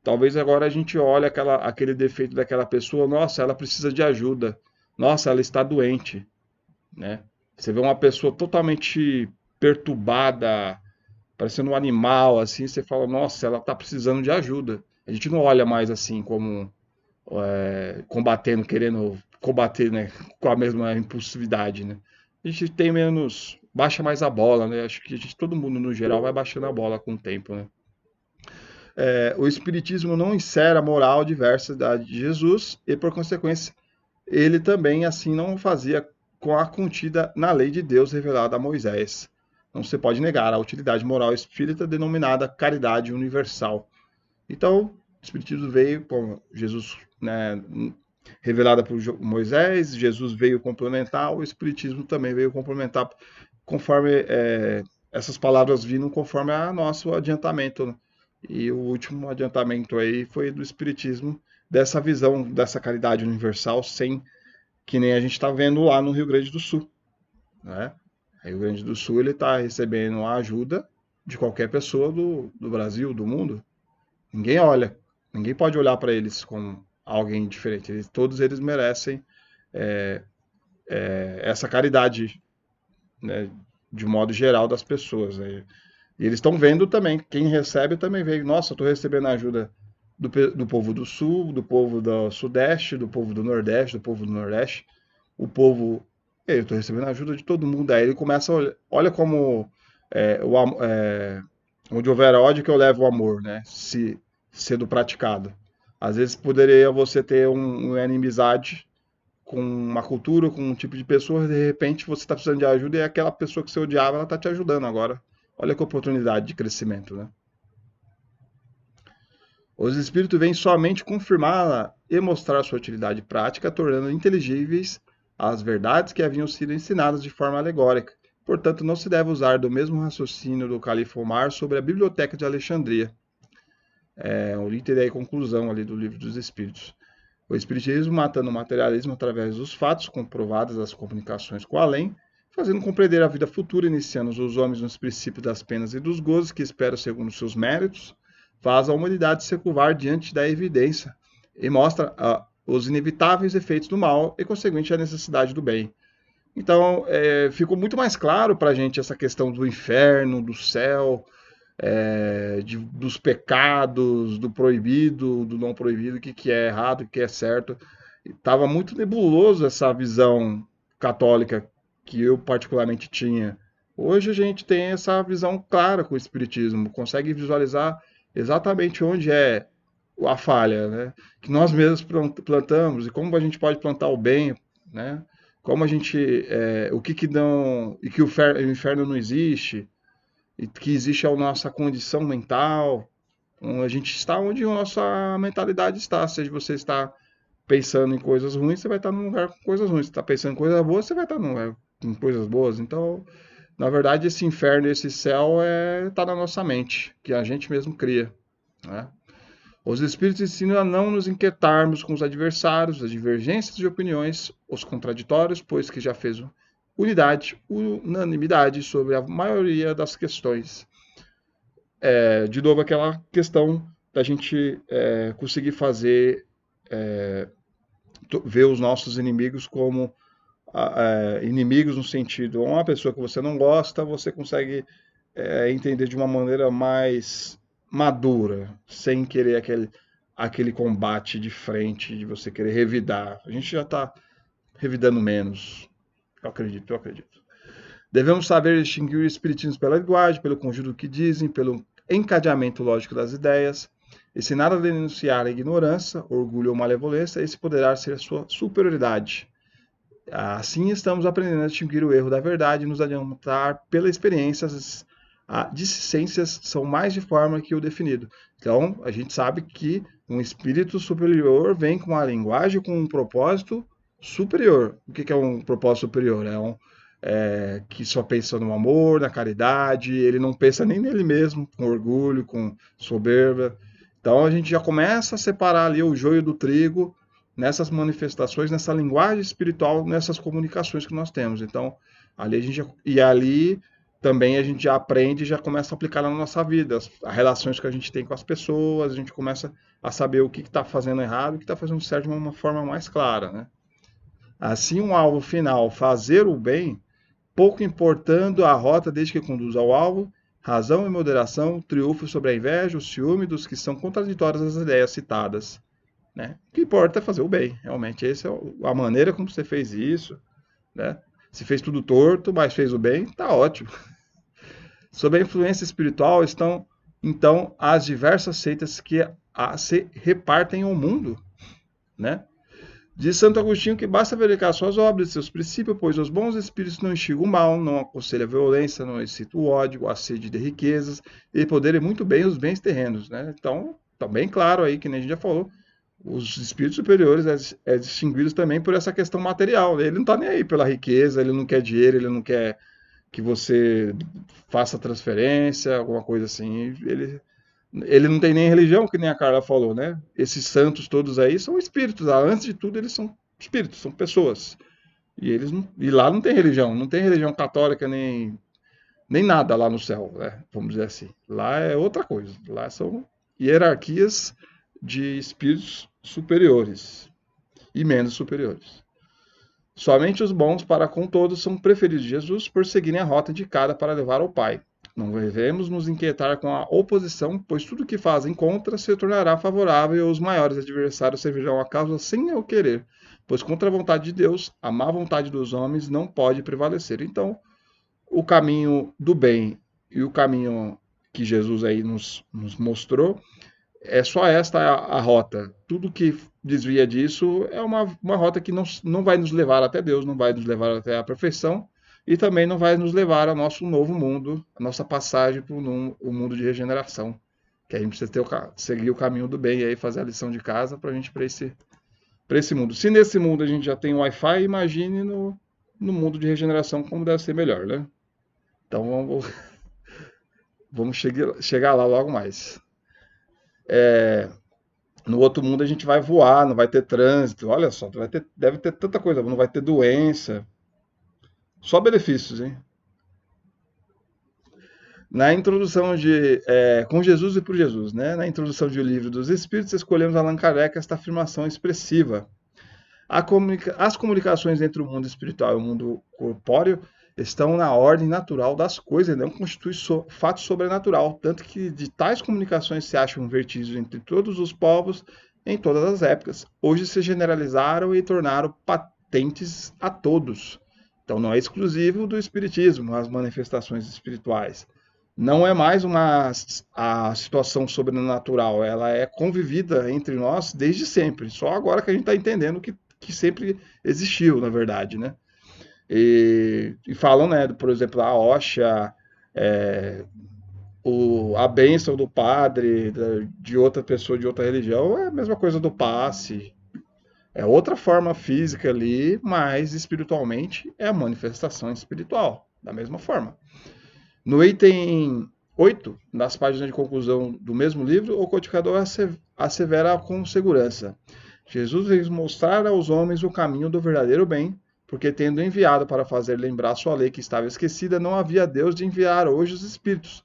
Talvez agora a gente olhe aquele defeito daquela pessoa, nossa, ela precisa de ajuda, nossa, ela está doente, né? Você vê uma pessoa totalmente perturbada, parecendo um animal, assim, você fala, nossa, ela está precisando de ajuda. A gente não olha mais assim como querendo combater, né, com a mesma impulsividade, né? A gente tem menos, baixa mais a bola, né? Acho que todo mundo no geral vai baixando a bola com o tempo, né? O Espiritismo não insere a moral diversa de Jesus e, por consequência, ele também assim não fazia com a contida na lei de Deus revelada a Moisés. Não se pode negar a utilidade moral espírita denominada caridade universal. Então, o Espiritismo veio com Jesus, né, revelada por Moisés, Jesus veio complementar, o Espiritismo também veio complementar, conforme essas palavras vindo conforme a nosso adiantamento, né? E o último adiantamento aí foi do Espiritismo, dessa visão dessa caridade universal, sem que nem a gente está vendo lá no Rio Grande do Sul, né? O Rio Grande do Sul ele está recebendo a ajuda de qualquer pessoa do Brasil, do mundo. Ninguém olha, ninguém pode olhar para eles como alguém diferente. Todos eles merecem essa caridade, né, de modo geral das pessoas, né? E eles estão vendo também, quem recebe também vê, nossa, estou recebendo ajuda do povo do Sul, do povo do Sudeste, do povo do Nordeste, do povo do Nordeste, o povo, eu estou recebendo ajuda de todo mundo. Aí ele começa a olha como onde houver ódio que eu levo o amor, né? Se sendo praticado. Às vezes poderia você ter uma inimizade com uma cultura, com um tipo de pessoa, de repente você está precisando de ajuda e aquela pessoa que você odiava, ela está te ajudando agora. Olha que oportunidade de crescimento, né? Os espíritos vêm somente confirmá-la e mostrar sua utilidade prática, tornando inteligíveis as verdades que haviam sido ensinadas de forma alegórica. Portanto, não se deve usar do mesmo raciocínio do califa Omar sobre a biblioteca de Alexandria. É um item aí, conclusão ali do Livro dos Espíritos. O espiritismo matando o materialismo através dos fatos comprovados das comunicações com o além, fazendo compreender a vida futura, iniciando os homens nos princípios das penas e dos gozos que esperam segundo seus méritos, faz a humanidade se curvar diante da evidência e mostra os inevitáveis efeitos do mal e, consequentemente, a necessidade do bem. Então, ficou muito mais claro para a gente essa questão do inferno, do céu, dos pecados, do proibido, do não proibido, o que é errado, o que é certo. Estava muito nebuloso essa visão católica que eu particularmente tinha. Hoje a gente tem essa visão clara com o Espiritismo, consegue visualizar exatamente onde é a falha, né? Que nós mesmos plantamos e como a gente pode plantar o bem, né? Como a gente, o que não, e que o inferno não existe, e que existe a nossa condição mental. A gente está onde a nossa mentalidade está. Se você está pensando em coisas ruins, você vai estar num lugar com coisas ruins. Se está pensando em coisas boas, você vai estar num lugar com coisas boas. Então, na verdade, esse inferno e esse céu está na nossa mente, que a gente mesmo cria, né? Os espíritos ensinam a não nos inquietarmos com os adversários, as divergências de opiniões, os contraditórios, pois que já fez unanimidade sobre a maioria das questões. De novo, aquela questão da gente conseguir fazer, ver os nossos inimigos como inimigos no sentido, uma pessoa que você não gosta, você consegue entender de uma maneira mais madura, sem querer aquele combate de frente, de você querer revidar. A gente já está revidando menos. Eu acredito. Devemos saber distinguir o espiritismo pela linguagem, pelo conjunto do que dizem, pelo encadeamento lógico das ideias. E se nada denunciar a ignorância, orgulho ou malevolência, esse poderá ser a sua superioridade. Assim estamos aprendendo a distinguir o erro da verdade e nos adiantar pela experiência. As discências são mais de forma que o definido. Então, a gente sabe que um espírito superior vem com uma linguagem, com um propósito superior. O que é um propósito superior? Que só pensa no amor, na caridade, ele não pensa nem nele mesmo, com orgulho, com soberba. Então, a gente já começa a separar ali o joio do trigo nessas manifestações, nessa linguagem espiritual, nessas comunicações que nós temos. Então, ali também a gente já aprende e já começa a aplicar na nossa vida, as relações que a gente tem com as pessoas, a gente começa a saber o que está fazendo errado e o que está fazendo certo de uma forma mais clara, né? Assim, um alvo final, fazer o bem, pouco importando a rota desde que conduz ao alvo, razão e moderação triunfam sobre a inveja, o ciúme dos que são contraditórios às ideias citadas, né? O que importa é fazer o bem, realmente. Essa é a maneira como você fez isso, né? Se fez tudo torto, mas fez o bem, tá ótimo. Sob a influência espiritual estão, então, as diversas seitas que se repartem ao mundo, né? Diz Santo Agostinho que basta verificar suas obras e seus princípios, pois os bons espíritos não instigam o mal, não aconselham a violência, não excitam o ódio, a sede de riquezas, e poderem muito bem os bens terrenos, né? Então, tá bem claro aí, que nem a gente já falou, os espíritos superiores é distinguidos também por essa questão material. Ele não está nem aí pela riqueza, ele não quer dinheiro, ele não quer que você faça transferência, alguma coisa assim. Ele não tem nem religião, que nem a Carla falou, né? Esses santos todos aí são espíritos. Antes de tudo, eles são espíritos, são pessoas. E lá não tem religião católica nem nada lá no céu, né? Vamos dizer assim. Lá é outra coisa. Lá são hierarquias de espíritos superiores e menos superiores. Somente os bons para com todos são preferidos de Jesus por seguirem a rota indicada para levar ao Pai. Não devemos nos inquietar com a oposição, pois tudo que fazem contra se tornará favorável e os maiores adversários servirão a causa sem eu querer, pois contra a vontade de Deus, a má vontade dos homens não pode prevalecer. Então, o caminho do bem e o caminho que Jesus aí nos mostrou, é só esta a rota. Tudo que desvia disso é uma rota que não vai nos levar até Deus, não vai nos levar até a perfeição e também não vai nos levar ao nosso novo mundo, a nossa passagem para o mundo de regeneração. Que a gente precisa seguir o caminho do bem e aí fazer a lição de casa para a gente para esse mundo. Se nesse mundo a gente já tem Wi-Fi, imagine no mundo de regeneração como deve ser melhor, né? Então vamos chegar lá logo mais. No outro mundo a gente vai voar, não vai ter trânsito. Olha só, deve ter tanta coisa, não vai ter doença. Só benefícios, hein? Na introdução com Jesus e por Jesus, né? Na introdução de O Livro dos Espíritos, escolhemos Allan Kardec esta afirmação expressiva. As comunicações entre o mundo espiritual e o mundo corpóreo estão na ordem natural das coisas, não constitui fato sobrenatural, tanto que de tais comunicações se acham vertidos entre todos os povos em todas as épocas. Hoje se generalizaram e tornaram patentes a todos. Então não é exclusivo do espiritismo, as manifestações espirituais. Não é mais a situação sobrenatural, ela é convivida entre nós desde sempre. Só agora que a gente está entendendo que sempre existiu, na verdade, né? E falam, né, por exemplo, a Osha, a bênção do padre, de outra pessoa, de outra religião, é a mesma coisa do passe. É outra forma física ali, mas espiritualmente é a manifestação espiritual, da mesma forma. No item 8, nas páginas de conclusão do mesmo livro, o codificador assevera com segurança: Jesus veio mostrar aos homens o caminho do verdadeiro bem, porque tendo enviado para fazer lembrar sua lei que estava esquecida, não havia Deus de enviar hoje os Espíritos,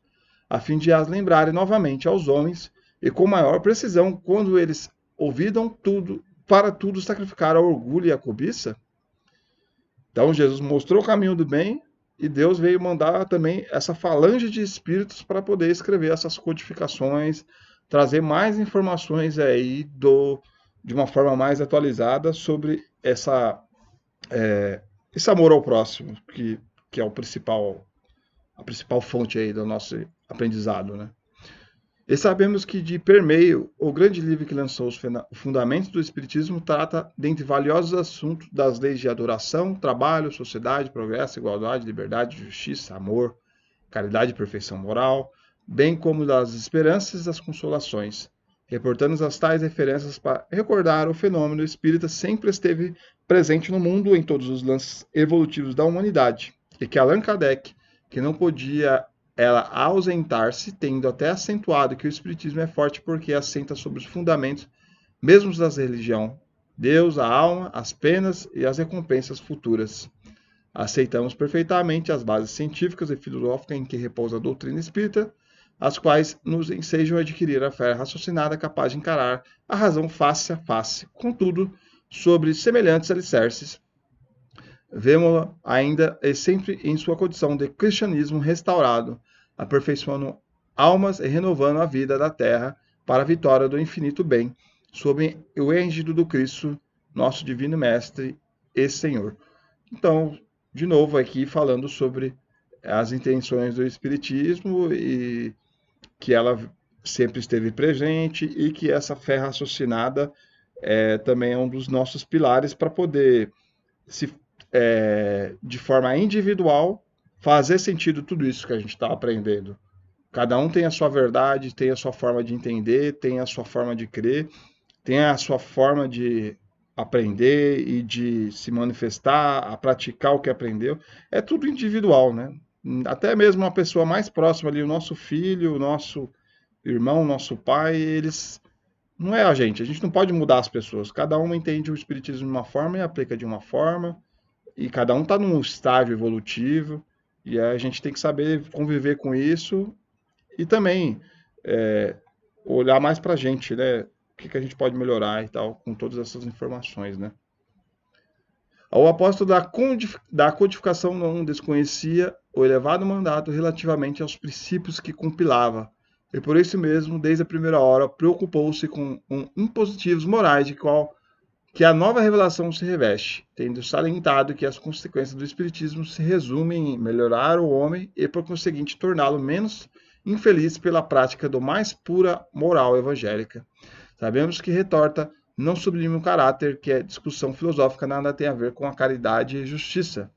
a fim de as lembrarem novamente aos homens, e com maior precisão, quando eles ouvidam tudo, para tudo sacrificar o orgulho e a cobiça. Então Jesus mostrou o caminho do bem, e Deus veio mandar também essa falange de espíritos para poder escrever essas codificações, trazer mais informações aí de uma forma mais atualizada sobre esse amor ao próximo, que é a principal fonte aí do nosso aprendizado, né? E sabemos que de permeio, o grande livro que lançou os fundamentos do Espiritismo trata, dentre valiosos assuntos, das leis de adoração, trabalho, sociedade, progresso, igualdade, liberdade, justiça, amor, caridade e perfeição moral, bem como das esperanças e das consolações. Reportando as tais referências para recordar o fenômeno espírita sempre esteve presente no mundo em todos os lances evolutivos da humanidade, e que Allan Kardec, que não podia ela ausentar-se, tendo até acentuado que o espiritismo é forte porque assenta sobre os fundamentos mesmos da religião, Deus, a alma, as penas e as recompensas futuras. Aceitamos perfeitamente as bases científicas e filosóficas em que repousa a doutrina espírita, as quais nos ensejam a adquirir a fé raciocinada capaz de encarar a razão face a face. Contudo, sobre semelhantes alicerces, vemos-la ainda e sempre em sua condição de cristianismo restaurado, aperfeiçoando almas e renovando a vida da terra para a vitória do infinito bem, sob o êgido do Cristo, nosso divino Mestre e Senhor. Então, de novo aqui falando sobre as intenções do Espiritismo e que ela sempre esteve presente e que essa fé raciocinada também é um dos nossos pilares para poder de forma individual, fazer sentido tudo isso que a gente está aprendendo. Cada um tem a sua verdade, tem a sua forma de entender, tem a sua forma de crer, tem a sua forma de aprender e de se manifestar, a praticar o que aprendeu. É tudo individual, né? Até mesmo uma pessoa mais próxima ali, o nosso filho, o nosso irmão, o nosso pai, eles Não é a gente não pode mudar as pessoas. Cada uma entende o espiritismo de uma forma e aplica de uma forma, e cada um está num estágio evolutivo, e a gente tem que saber conviver com isso e também olhar mais para a gente, né? O que a gente pode melhorar e tal, com todas essas informações, né? O apóstolo da codificação não desconhecia o elevado mandato relativamente aos princípios que compilava, e por isso mesmo, desde a primeira hora, preocupou-se com impositivos morais de qual que a nova revelação se reveste, tendo salientado que as consequências do espiritismo se resumem em melhorar o homem e, por conseguinte, torná-lo menos infeliz pela prática do mais pura moral evangélica. Sabemos que retorta não sublime o caráter, que é discussão filosófica nada tem a ver com a caridade e justiça.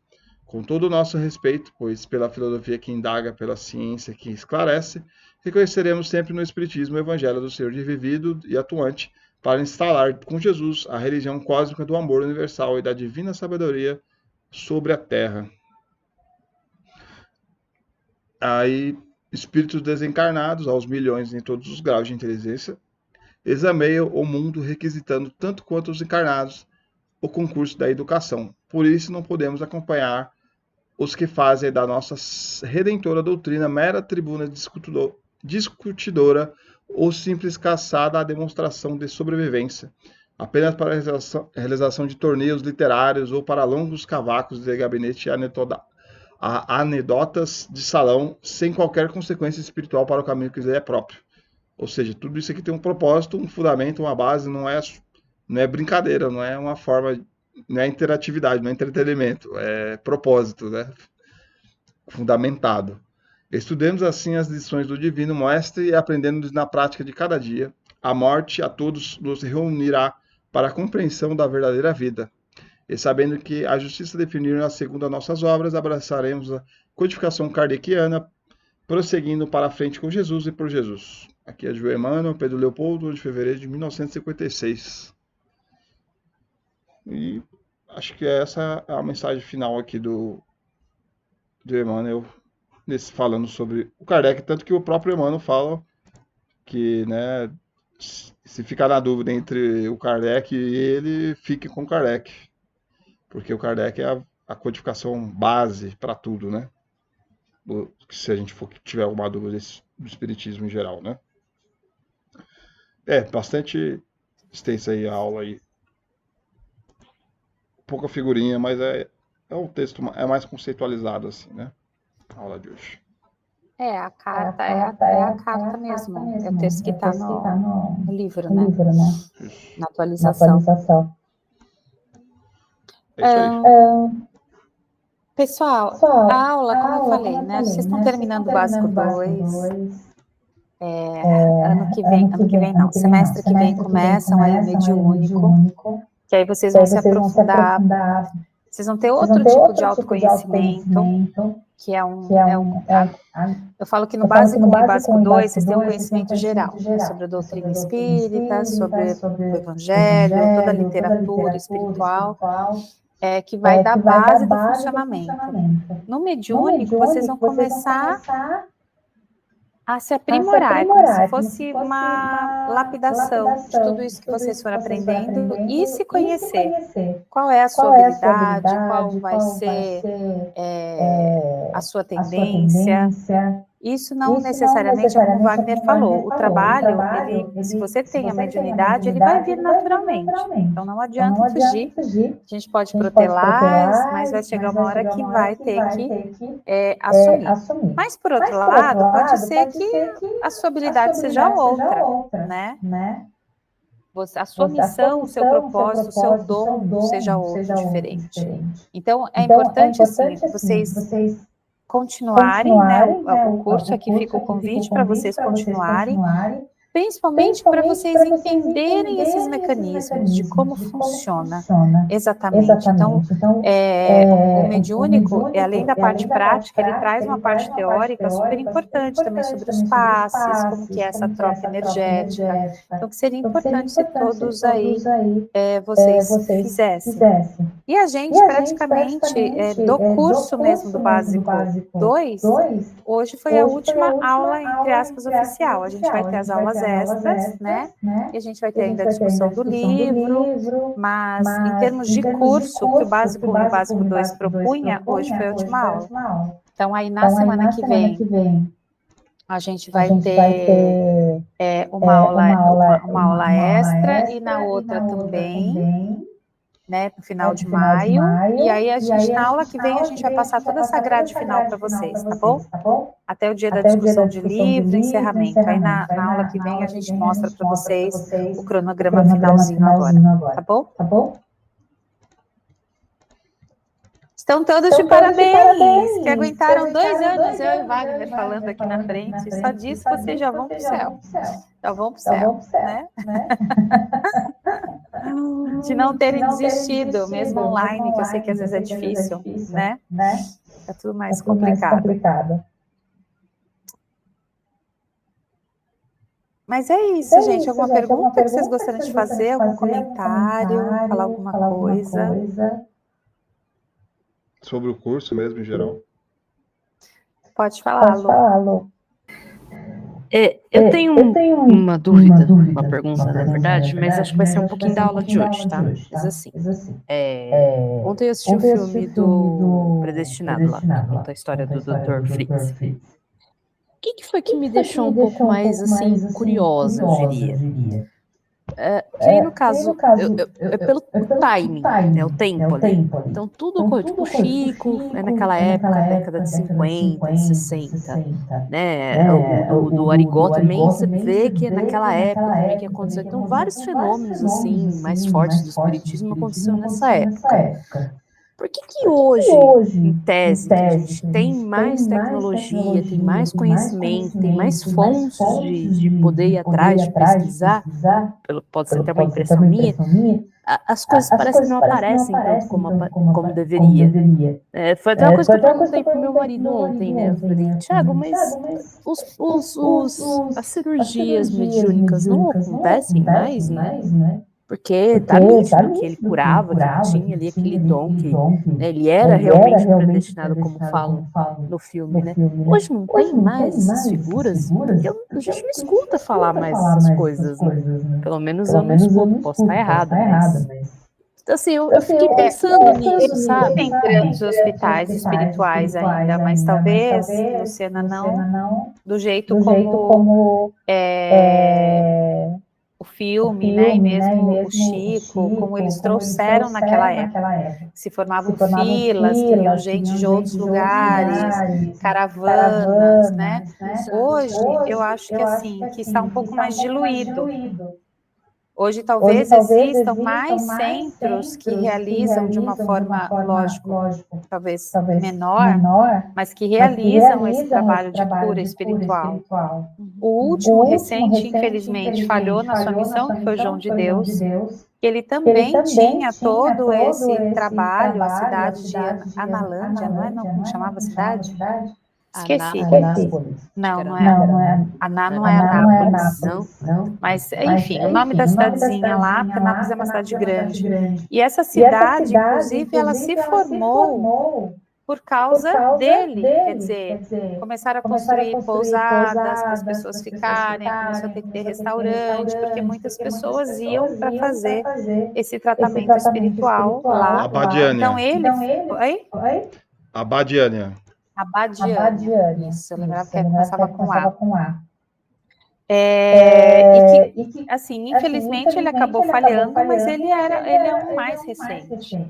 Com todo o nosso respeito, pois pela filosofia que indaga, pela ciência que esclarece, reconheceremos sempre no Espiritismo o Evangelho do Senhor de vivido e atuante, para instalar com Jesus a religião cósmica do amor universal e da divina sabedoria sobre a terra. Aí, espíritos desencarnados, aos milhões em todos os graus de inteligência, exameiam o mundo requisitando tanto quanto os encarnados o concurso da educação. Por isso não podemos acompanhar os que fazem da nossa redentora doutrina mera tribuna discutidora ou simples caçada à demonstração de sobrevivência, apenas para a realização de torneios literários ou para longos cavacos de gabinete e anedotas de salão, sem qualquer consequência espiritual para o caminho que lhe é próprio. Ou seja, tudo isso aqui tem um propósito, um fundamento, uma base, não é brincadeira, não é uma forma, não é interatividade, não é entretenimento, é propósito, né? Fundamentado. Estudemos assim as lições do Divino Mestre e aprendendo na prática de cada dia. A morte a todos nos reunirá para a compreensão da verdadeira vida. E sabendo que a justiça definirá segundo as nossas obras, abraçaremos a codificação kardeciana, prosseguindo para a frente com Jesus e por Jesus. Aqui é João Emmanuel, Pedro Leopoldo, de fevereiro de 1956. E acho que essa é a mensagem final aqui do Emmanuel, falando sobre o Kardec, tanto que o próprio Emmanuel fala que, né, se ficar na dúvida entre o Kardec e ele, fique com o Kardec, porque o Kardec é a codificação base para tudo, né? Se a gente tiver alguma dúvida do espiritismo em geral, né? Bastante extensa aí a aula aí. Pouca figurinha, mas é um texto mais conceitualizado assim, né? A aula de hoje. A carta é a carta mesmo. É o texto que está no livro, né? Na atualização. É isso aí. Pessoal, a aula, como eu falei, né? Vocês estão terminando o básico 2. Ano que vem não. Semestre que vem começam aí o mediúnico, que aí vocês vão se aprofundar. Vocês vão ter outro tipo de autoconhecimento, que eu falo que no básico 1 e básico 2, vocês têm um conhecimento geral sobre a doutrina espírita, sobre o evangelho, toda a literatura espiritual, que vai dar base do funcionamento. No mediúnico, vocês vão começar a se aprimorar, como se fosse uma lapidação de tudo isso que vocês foram aprendendo e se conhecer. Qual é a sua habilidade, qual vai ser a sua tendência. Isso não necessariamente é como o Wagner falou. O trabalho, se você tem a mediunidade, ele vai vir naturalmente. Então não adianta fugir. A gente pode protelar, mas vai chegar uma hora que vai ter que assumir. Mas, por outro lado, pode ser que a sua habilidade seja outra, né? A sua missão, o seu propósito, o seu dom seja outro, diferente. Então, é importante, assim, vocês continuarem, né, o curso, aqui fica o convite para vocês continuarem, principalmente para vocês entenderem esses mecanismos de como funciona exatamente. Então, o mediúnico, além da parte prática, ele traz uma parte teórica super importante também sobre os passes, como que é essa troca energética. Então, que seria importante se todos aí vocês fizessem. E a gente, praticamente, do curso mesmo do Básico 2, hoje foi a última aula, entre aspas, oficial. A gente vai ter as aulas extras, né? E a gente vai ter ainda a discussão do livro, mas em termos de curso, que o Básico 1 e o Básico 2 propunha, hoje foi a última aula. Então, aí na semana que vem, a gente vai ter uma aula extra, e na outra também, né, no final de maio, e aí a gente, na aula que vem, a gente vai passar toda essa grade final para vocês, tá bom? Até o dia da discussão de livro, encerramento. Aí na aula que vem a gente mostra para vocês o cronograma finalzinho agora, tá bom? Estão todos de parabéns, que aguentaram 2 anos, eu e Wagner falando aqui na frente. Só disso vocês já vão para o céu. Já vão para o céu, né? De não terem desistido, mesmo online, que eu sei que às vezes é difícil, né? É tudo mais complicado. Mas é isso, gente. Alguma pergunta que vocês gostariam de fazer? Algum comentário? Falar alguma coisa? Sobre o curso mesmo, em geral. Pode falar, Lu. Eu tenho uma dúvida, uma pergunta, na verdade, mas acho que vai ser um pouquinho da aula de hoje, tá? Diz assim, ontem eu assisti o filme do Predestinado lá, que conta a história do Dr. Fritz. O que foi que me deixou um pouco mais, assim, curiosa, eu diria? Que aí, no caso, é pelo timing, né, o tempo ali. Então, tudo ocorreu, tipo, o Chico, naquela época, década de 50, 60, né, o do Arigó também, você vê que naquela época também que aconteceu. Então, vários fenômenos, assim, mais fortes do espiritismo aconteceram nessa época. Por que hoje, em tese, que a gente tem mais tecnologia, tem mais conhecimento, tem mais fontes de poder ir atrás, de pesquisar, pode ser até uma impressão minha, as coisas parecem que não aparecem tanto como deveria. Foi até uma coisa que eu perguntei pro meu marido ontem, né? Eu falei, Thiago, mas as cirurgias mediúnicas não acontecem mais, né? Porque tá nítido que ele curava, que ele tinha ali aquele dom, que né, ele era realmente predestinado, como falam no filme, né? Hoje não tem mais essas figuras, porque a gente não escuta falar mais essas coisas, né? Pelo menos eu não escuto, posso estar errada, mas... Então, assim, eu fiquei pensando nisso, sabe? Tem grandes hospitais espirituais ainda, mas talvez, Luciana, não do jeito como o filme, né, e mesmo o Chico, como eles trouxeram naquela época. Se formavam filas, que vinham gente de outros lugares, caravanas, né? Hoje, eu acho que assim, que está um pouco mais diluído. Hoje talvez existam mais centros que realizam de uma forma, lógico, talvez menor, mas que realizam esse trabalho de cura espiritual. O último recente, infelizmente, falhou na sua missão, que foi o João de Deus, que ele também tinha todo esse trabalho, a cidade de Analândia, não é? Não, como chamava a cidade? Esqueci. Não é. Aná não é Anápolis. Não. Mas, enfim, o nome da cidadezinha lá, porque Anápolis é uma cidade grande. E essa cidade, inclusive, ela se formou por causa dele. Quer dizer, começaram a construir pousadas para as pessoas ficarem, começou a ter que ter restaurante, porque muitas pessoas iam para fazer esse tratamento espiritual lá. Abadiânia. Então, ele... Oi? Abadiânia. Abadiânia. Isso, eu lembrava que começava com A. E que, assim, infelizmente ele acabou falhando, mas ele é um mais recente,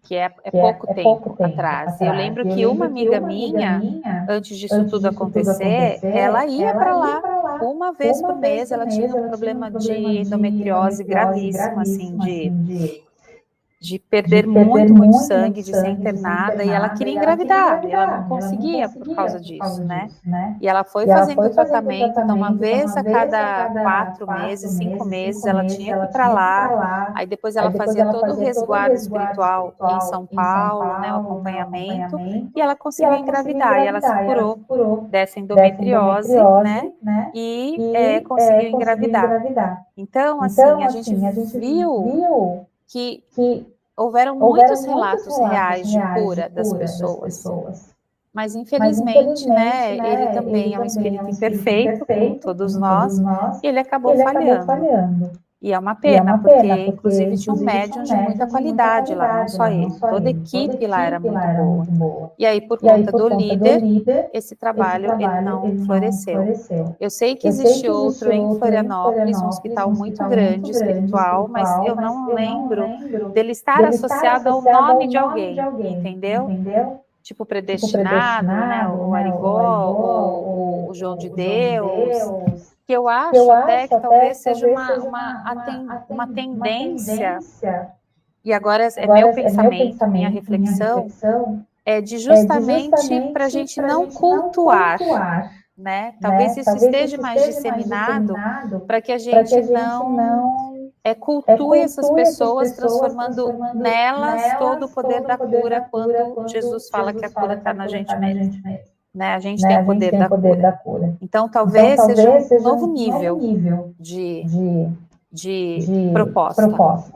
que é pouco tempo atrás. E eu lembro que uma amiga minha, antes disso tudo acontecer, ela ia para lá uma vez por mês. Ela tinha um problema de endometriose gravíssimo, assim, de perder muito sangue, de ser internada, e ela queria engravidar, e ela não conseguia por causa disso, né? E ela foi fazendo o tratamento, então uma vez a cada 4 meses, 5 meses, ela tinha que ir para lá, aí depois ela fazia todo o resguardo espiritual em São Paulo, né, o acompanhamento, e ela conseguiu engravidar, e ela se curou dessa endometriose, né, e conseguiu engravidar. Então, assim, a gente viu que houveram muitos relatos reais de cura das pessoas. Mas infelizmente, né, ele também é um espírito imperfeito, como todos nós, e ele acabou falhando. E é uma pena, porque inclusive tinham médiuns de muita qualidade lá, não só ele. Toda a equipe lá era muito boa. E aí, por conta do líder, esse trabalho ele não floresceu. Eu sei que existe outro em Florianópolis, um hospital muito grande, espiritual, mas eu não lembro dele estar associado ao nome de alguém, entendeu? Tipo predestinado, né? O Arigó, ou o João de Deus, que eu acho até que talvez seja uma tendência, e agora é meu pensamento, minha reflexão, é de justamente para a gente não cultuar, né? Talvez isso esteja mais disseminado para que a gente não cultue essas pessoas, transformando nelas todo o poder da cura, quando Jesus fala que a cura está na gente mesmo. Né? A gente tem o poder da cura. Então, talvez seja um novo nível de proposta.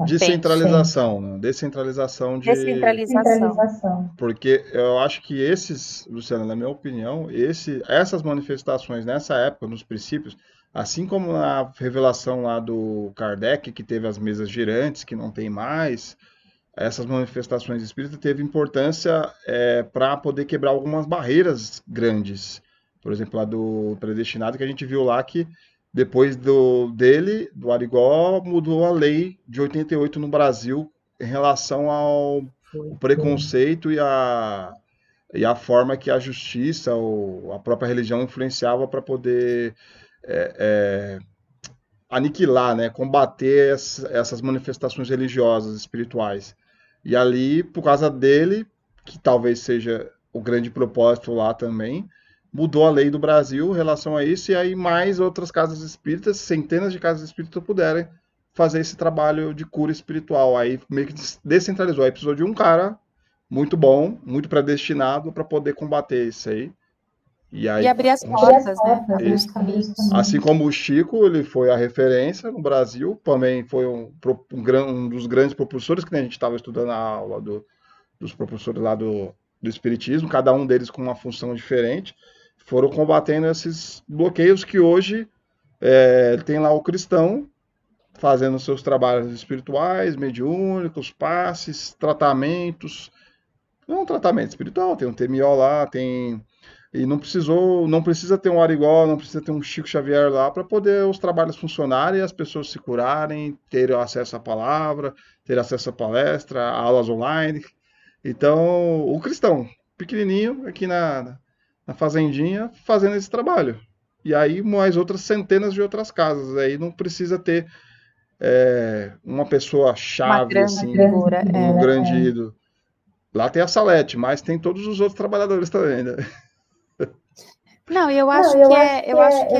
Descentralização, né? Descentralização. Porque eu acho que esses, Luciana, na minha opinião, essas manifestações nessa época, nos princípios, assim como na revelação lá do Kardec, que teve as mesas girantes, que não tem mais, essas manifestações espíritas teve importância para poder quebrar algumas barreiras grandes. Por exemplo, lá do predestinado, que a gente viu lá que depois do Arigó, mudou a lei de 88 no Brasil em relação ao preconceito e a forma que a justiça ou a própria religião influenciava para poder aniquilar, né, combater essas manifestações religiosas, espirituais. E ali, por causa dele, que talvez seja o grande propósito lá também, mudou a lei do Brasil em relação a isso, e aí mais outras casas espíritas, centenas de casas espíritas puderem fazer esse trabalho de cura espiritual. Aí meio que descentralizou. Aí precisou de um cara muito bom, muito predestinado para poder combater isso aí. E abrir as portas, né? Abrir os caminhos. Assim como o Chico, ele foi a referência no Brasil, também foi um dos grandes propulsores, que a gente estava estudando a aula dos propulsores lá do Espiritismo, cada um deles com uma função diferente, foram combatendo esses bloqueios que hoje tem lá o cristão fazendo seus trabalhos espirituais, mediúnicos, passes, tratamentos. Não é um tratamento espiritual, tem um TMO lá, e não precisa ter um Arigó, não precisa ter um Chico Xavier lá para poder os trabalhos funcionarem e as pessoas se curarem, ter acesso à palavra, ter acesso à palestra, a aulas online. Então, o cristão, pequenininho, aqui na fazendinha, fazendo esse trabalho. E aí, mais outras centenas de outras casas. Aí não precisa ter uma pessoa chave, assim, um grande ídolo. Lá tem a Salete, mas tem todos os outros trabalhadores também, né? Não, eu acho que é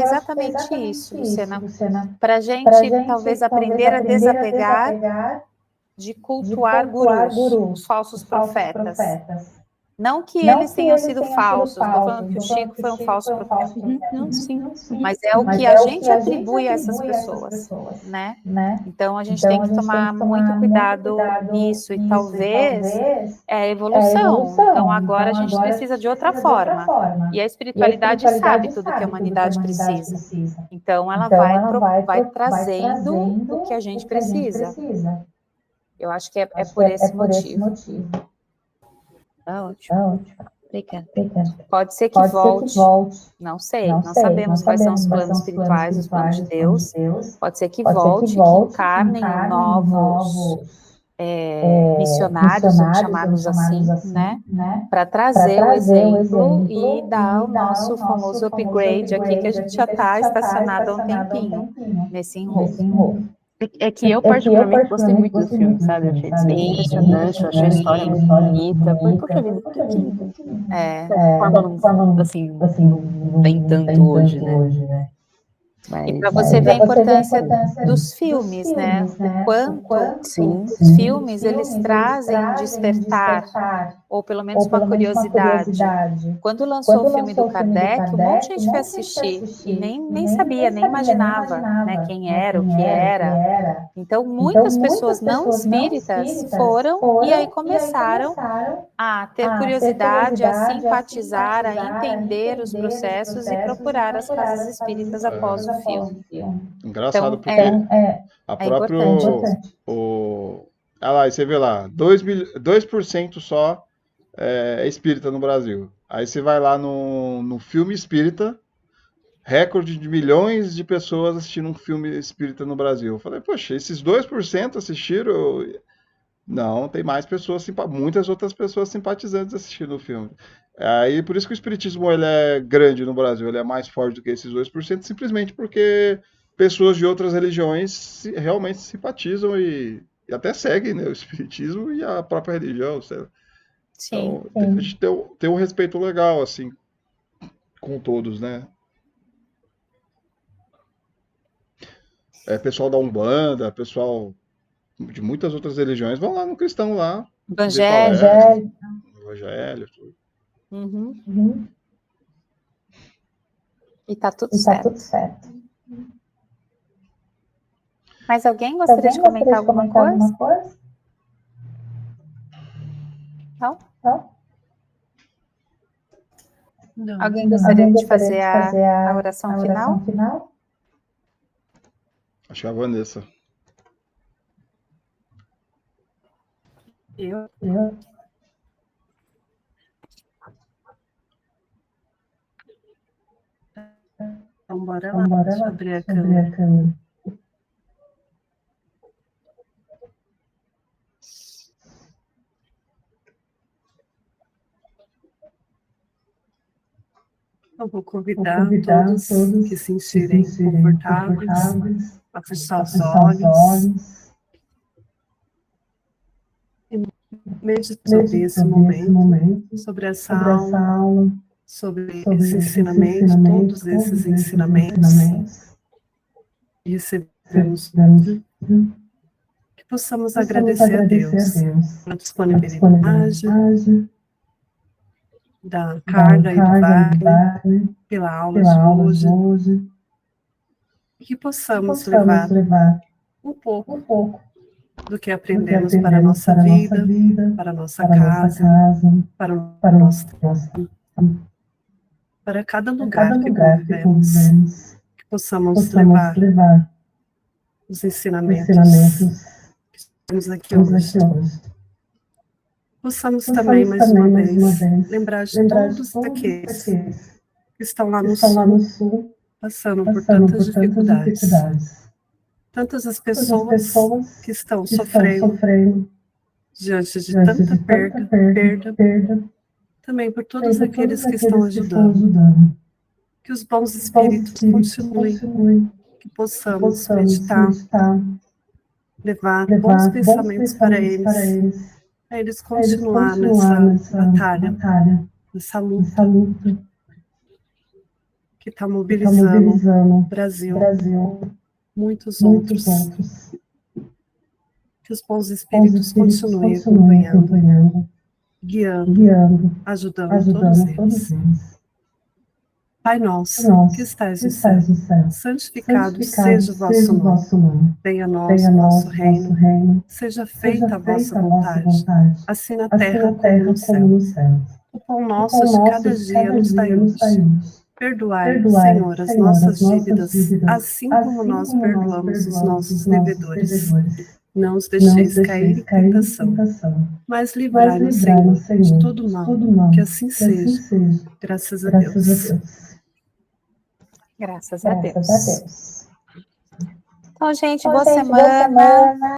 exatamente isso, Luciana. Para a gente, talvez, aprender a desapegar de cultuar gurus, os falsos profetas. Não que eles tenham sido falsos, não estou falando que o Chico foi um falso profeta. Não, sim. Mas é o que a gente atribui a essas pessoas, né? Então, a gente tem que tomar muito cuidado nisso, e talvez é a evolução. Então, agora a gente precisa de outra forma. E a espiritualidade sabe tudo que a humanidade precisa. Então, ela vai trazendo o que a gente precisa. Eu acho que é por esse motivo. Ótimo. Obrigada. Pode ser que volte. Não sei, não sabemos quais são os planos espirituais, os planos de Deus. Pode ser que volte, que encarnem novos missionários, vamos chamá-los assim, né? Para trazer o exemplo e dar o nosso famoso upgrade aqui, que a gente já está estacionado há um tempinho nesse enrolo. É que eu, particularmente, gostei muito do filme, sabe? Eu achei impressionante, eu achei a história muito bonita. Foi, poxa vida, por que forma, assim, não vem tanto hoje, né? E para você ver a importância dos filmes, né? O quanto Sim. os filmes, eles trazem um despertar, ou pelo menos uma curiosidade. Quando lançou o filme do Kardec, um monte de gente foi assistir e nem sabia, nem imaginava, né, quem era, o que era. Então, muitas pessoas não espíritas foram e aí começaram a ter curiosidade, a simpatizar, a entender os processos e procurar as casas espíritas após o filme. Engraçado, Então, porque a é própria. importante. Ah lá, e você vê lá, 2% só é espírita no Brasil. Aí você vai lá no filme espírita, recorde de milhões de pessoas assistindo um filme espírita no Brasil. Eu falei, poxa, esses 2% assistiram? Não, tem mais pessoas, muitas outras pessoas simpatizantes assistindo o filme. Aí, por isso que o espiritismo ele é grande no Brasil, ele é mais forte do que esses 2%, simplesmente porque pessoas de outras religiões realmente simpatizam e até seguem, né, o espiritismo e a própria religião. Sim. Então, a gente tem um respeito legal, assim, com todos, né? Pessoal da Umbanda, pessoal de muitas outras religiões vão lá no cristão lá, ver palestra, evangelho, tudo. Uhum. E tá tudo certo. Mas alguém gostaria de comentar alguma coisa? Não? Não. Alguém gostaria de fazer a oração final? Acho que é a Vanessa. Eu? Então, bora lá. Deixa eu abrir a câmera. Eu vou convidar todos que se sentirem confortáveis a fechar os olhos e meditar sobre esse momento, sobre essa aula, sobre esse ensinamento, todos esses ensinamentos que recebemos, que possamos agradecer a Deus pela disponibilidade da Carla e do Wagner, pela aula de hoje, e que possamos levar um pouco do que aprendemos para a nossa vida, para a nossa casa, para o nosso para cada lugar que convivemos, que possamos levar os ensinamentos que temos aqui hoje. Possamos também, mais uma vez, lembrar de todos aqueles que estão lá no Sul, passando por tantas dificuldades. Tantas as pessoas que estão sofrendo diante de tanta perda, também por todos aqueles que estão ajudando. Que os bons espíritos continuem, que possamos meditar, levar bons pensamentos para eles continuar nessa batalha, nessa luta que está mobilizando o Brasil, muitos outros. Que os bons espíritos continuem acompanhando, guiando, ajudando todos eles. Pai nosso, que estais no céu, santificado seja o vosso nome. Venha a nós o vosso reino, seja feita a vossa vontade, assim na terra como no céu. O pão nosso de cada dia nos dai hoje. Perdoai, Senhor, as nossas dívidas, assim como nós perdoamos os nossos devedores. Não os deixeis cair em tentação, mas livrai-nos, Senhor, de todo mal, que assim seja. Graças a Deus. Graças a Deus. Então, gente, boa semana.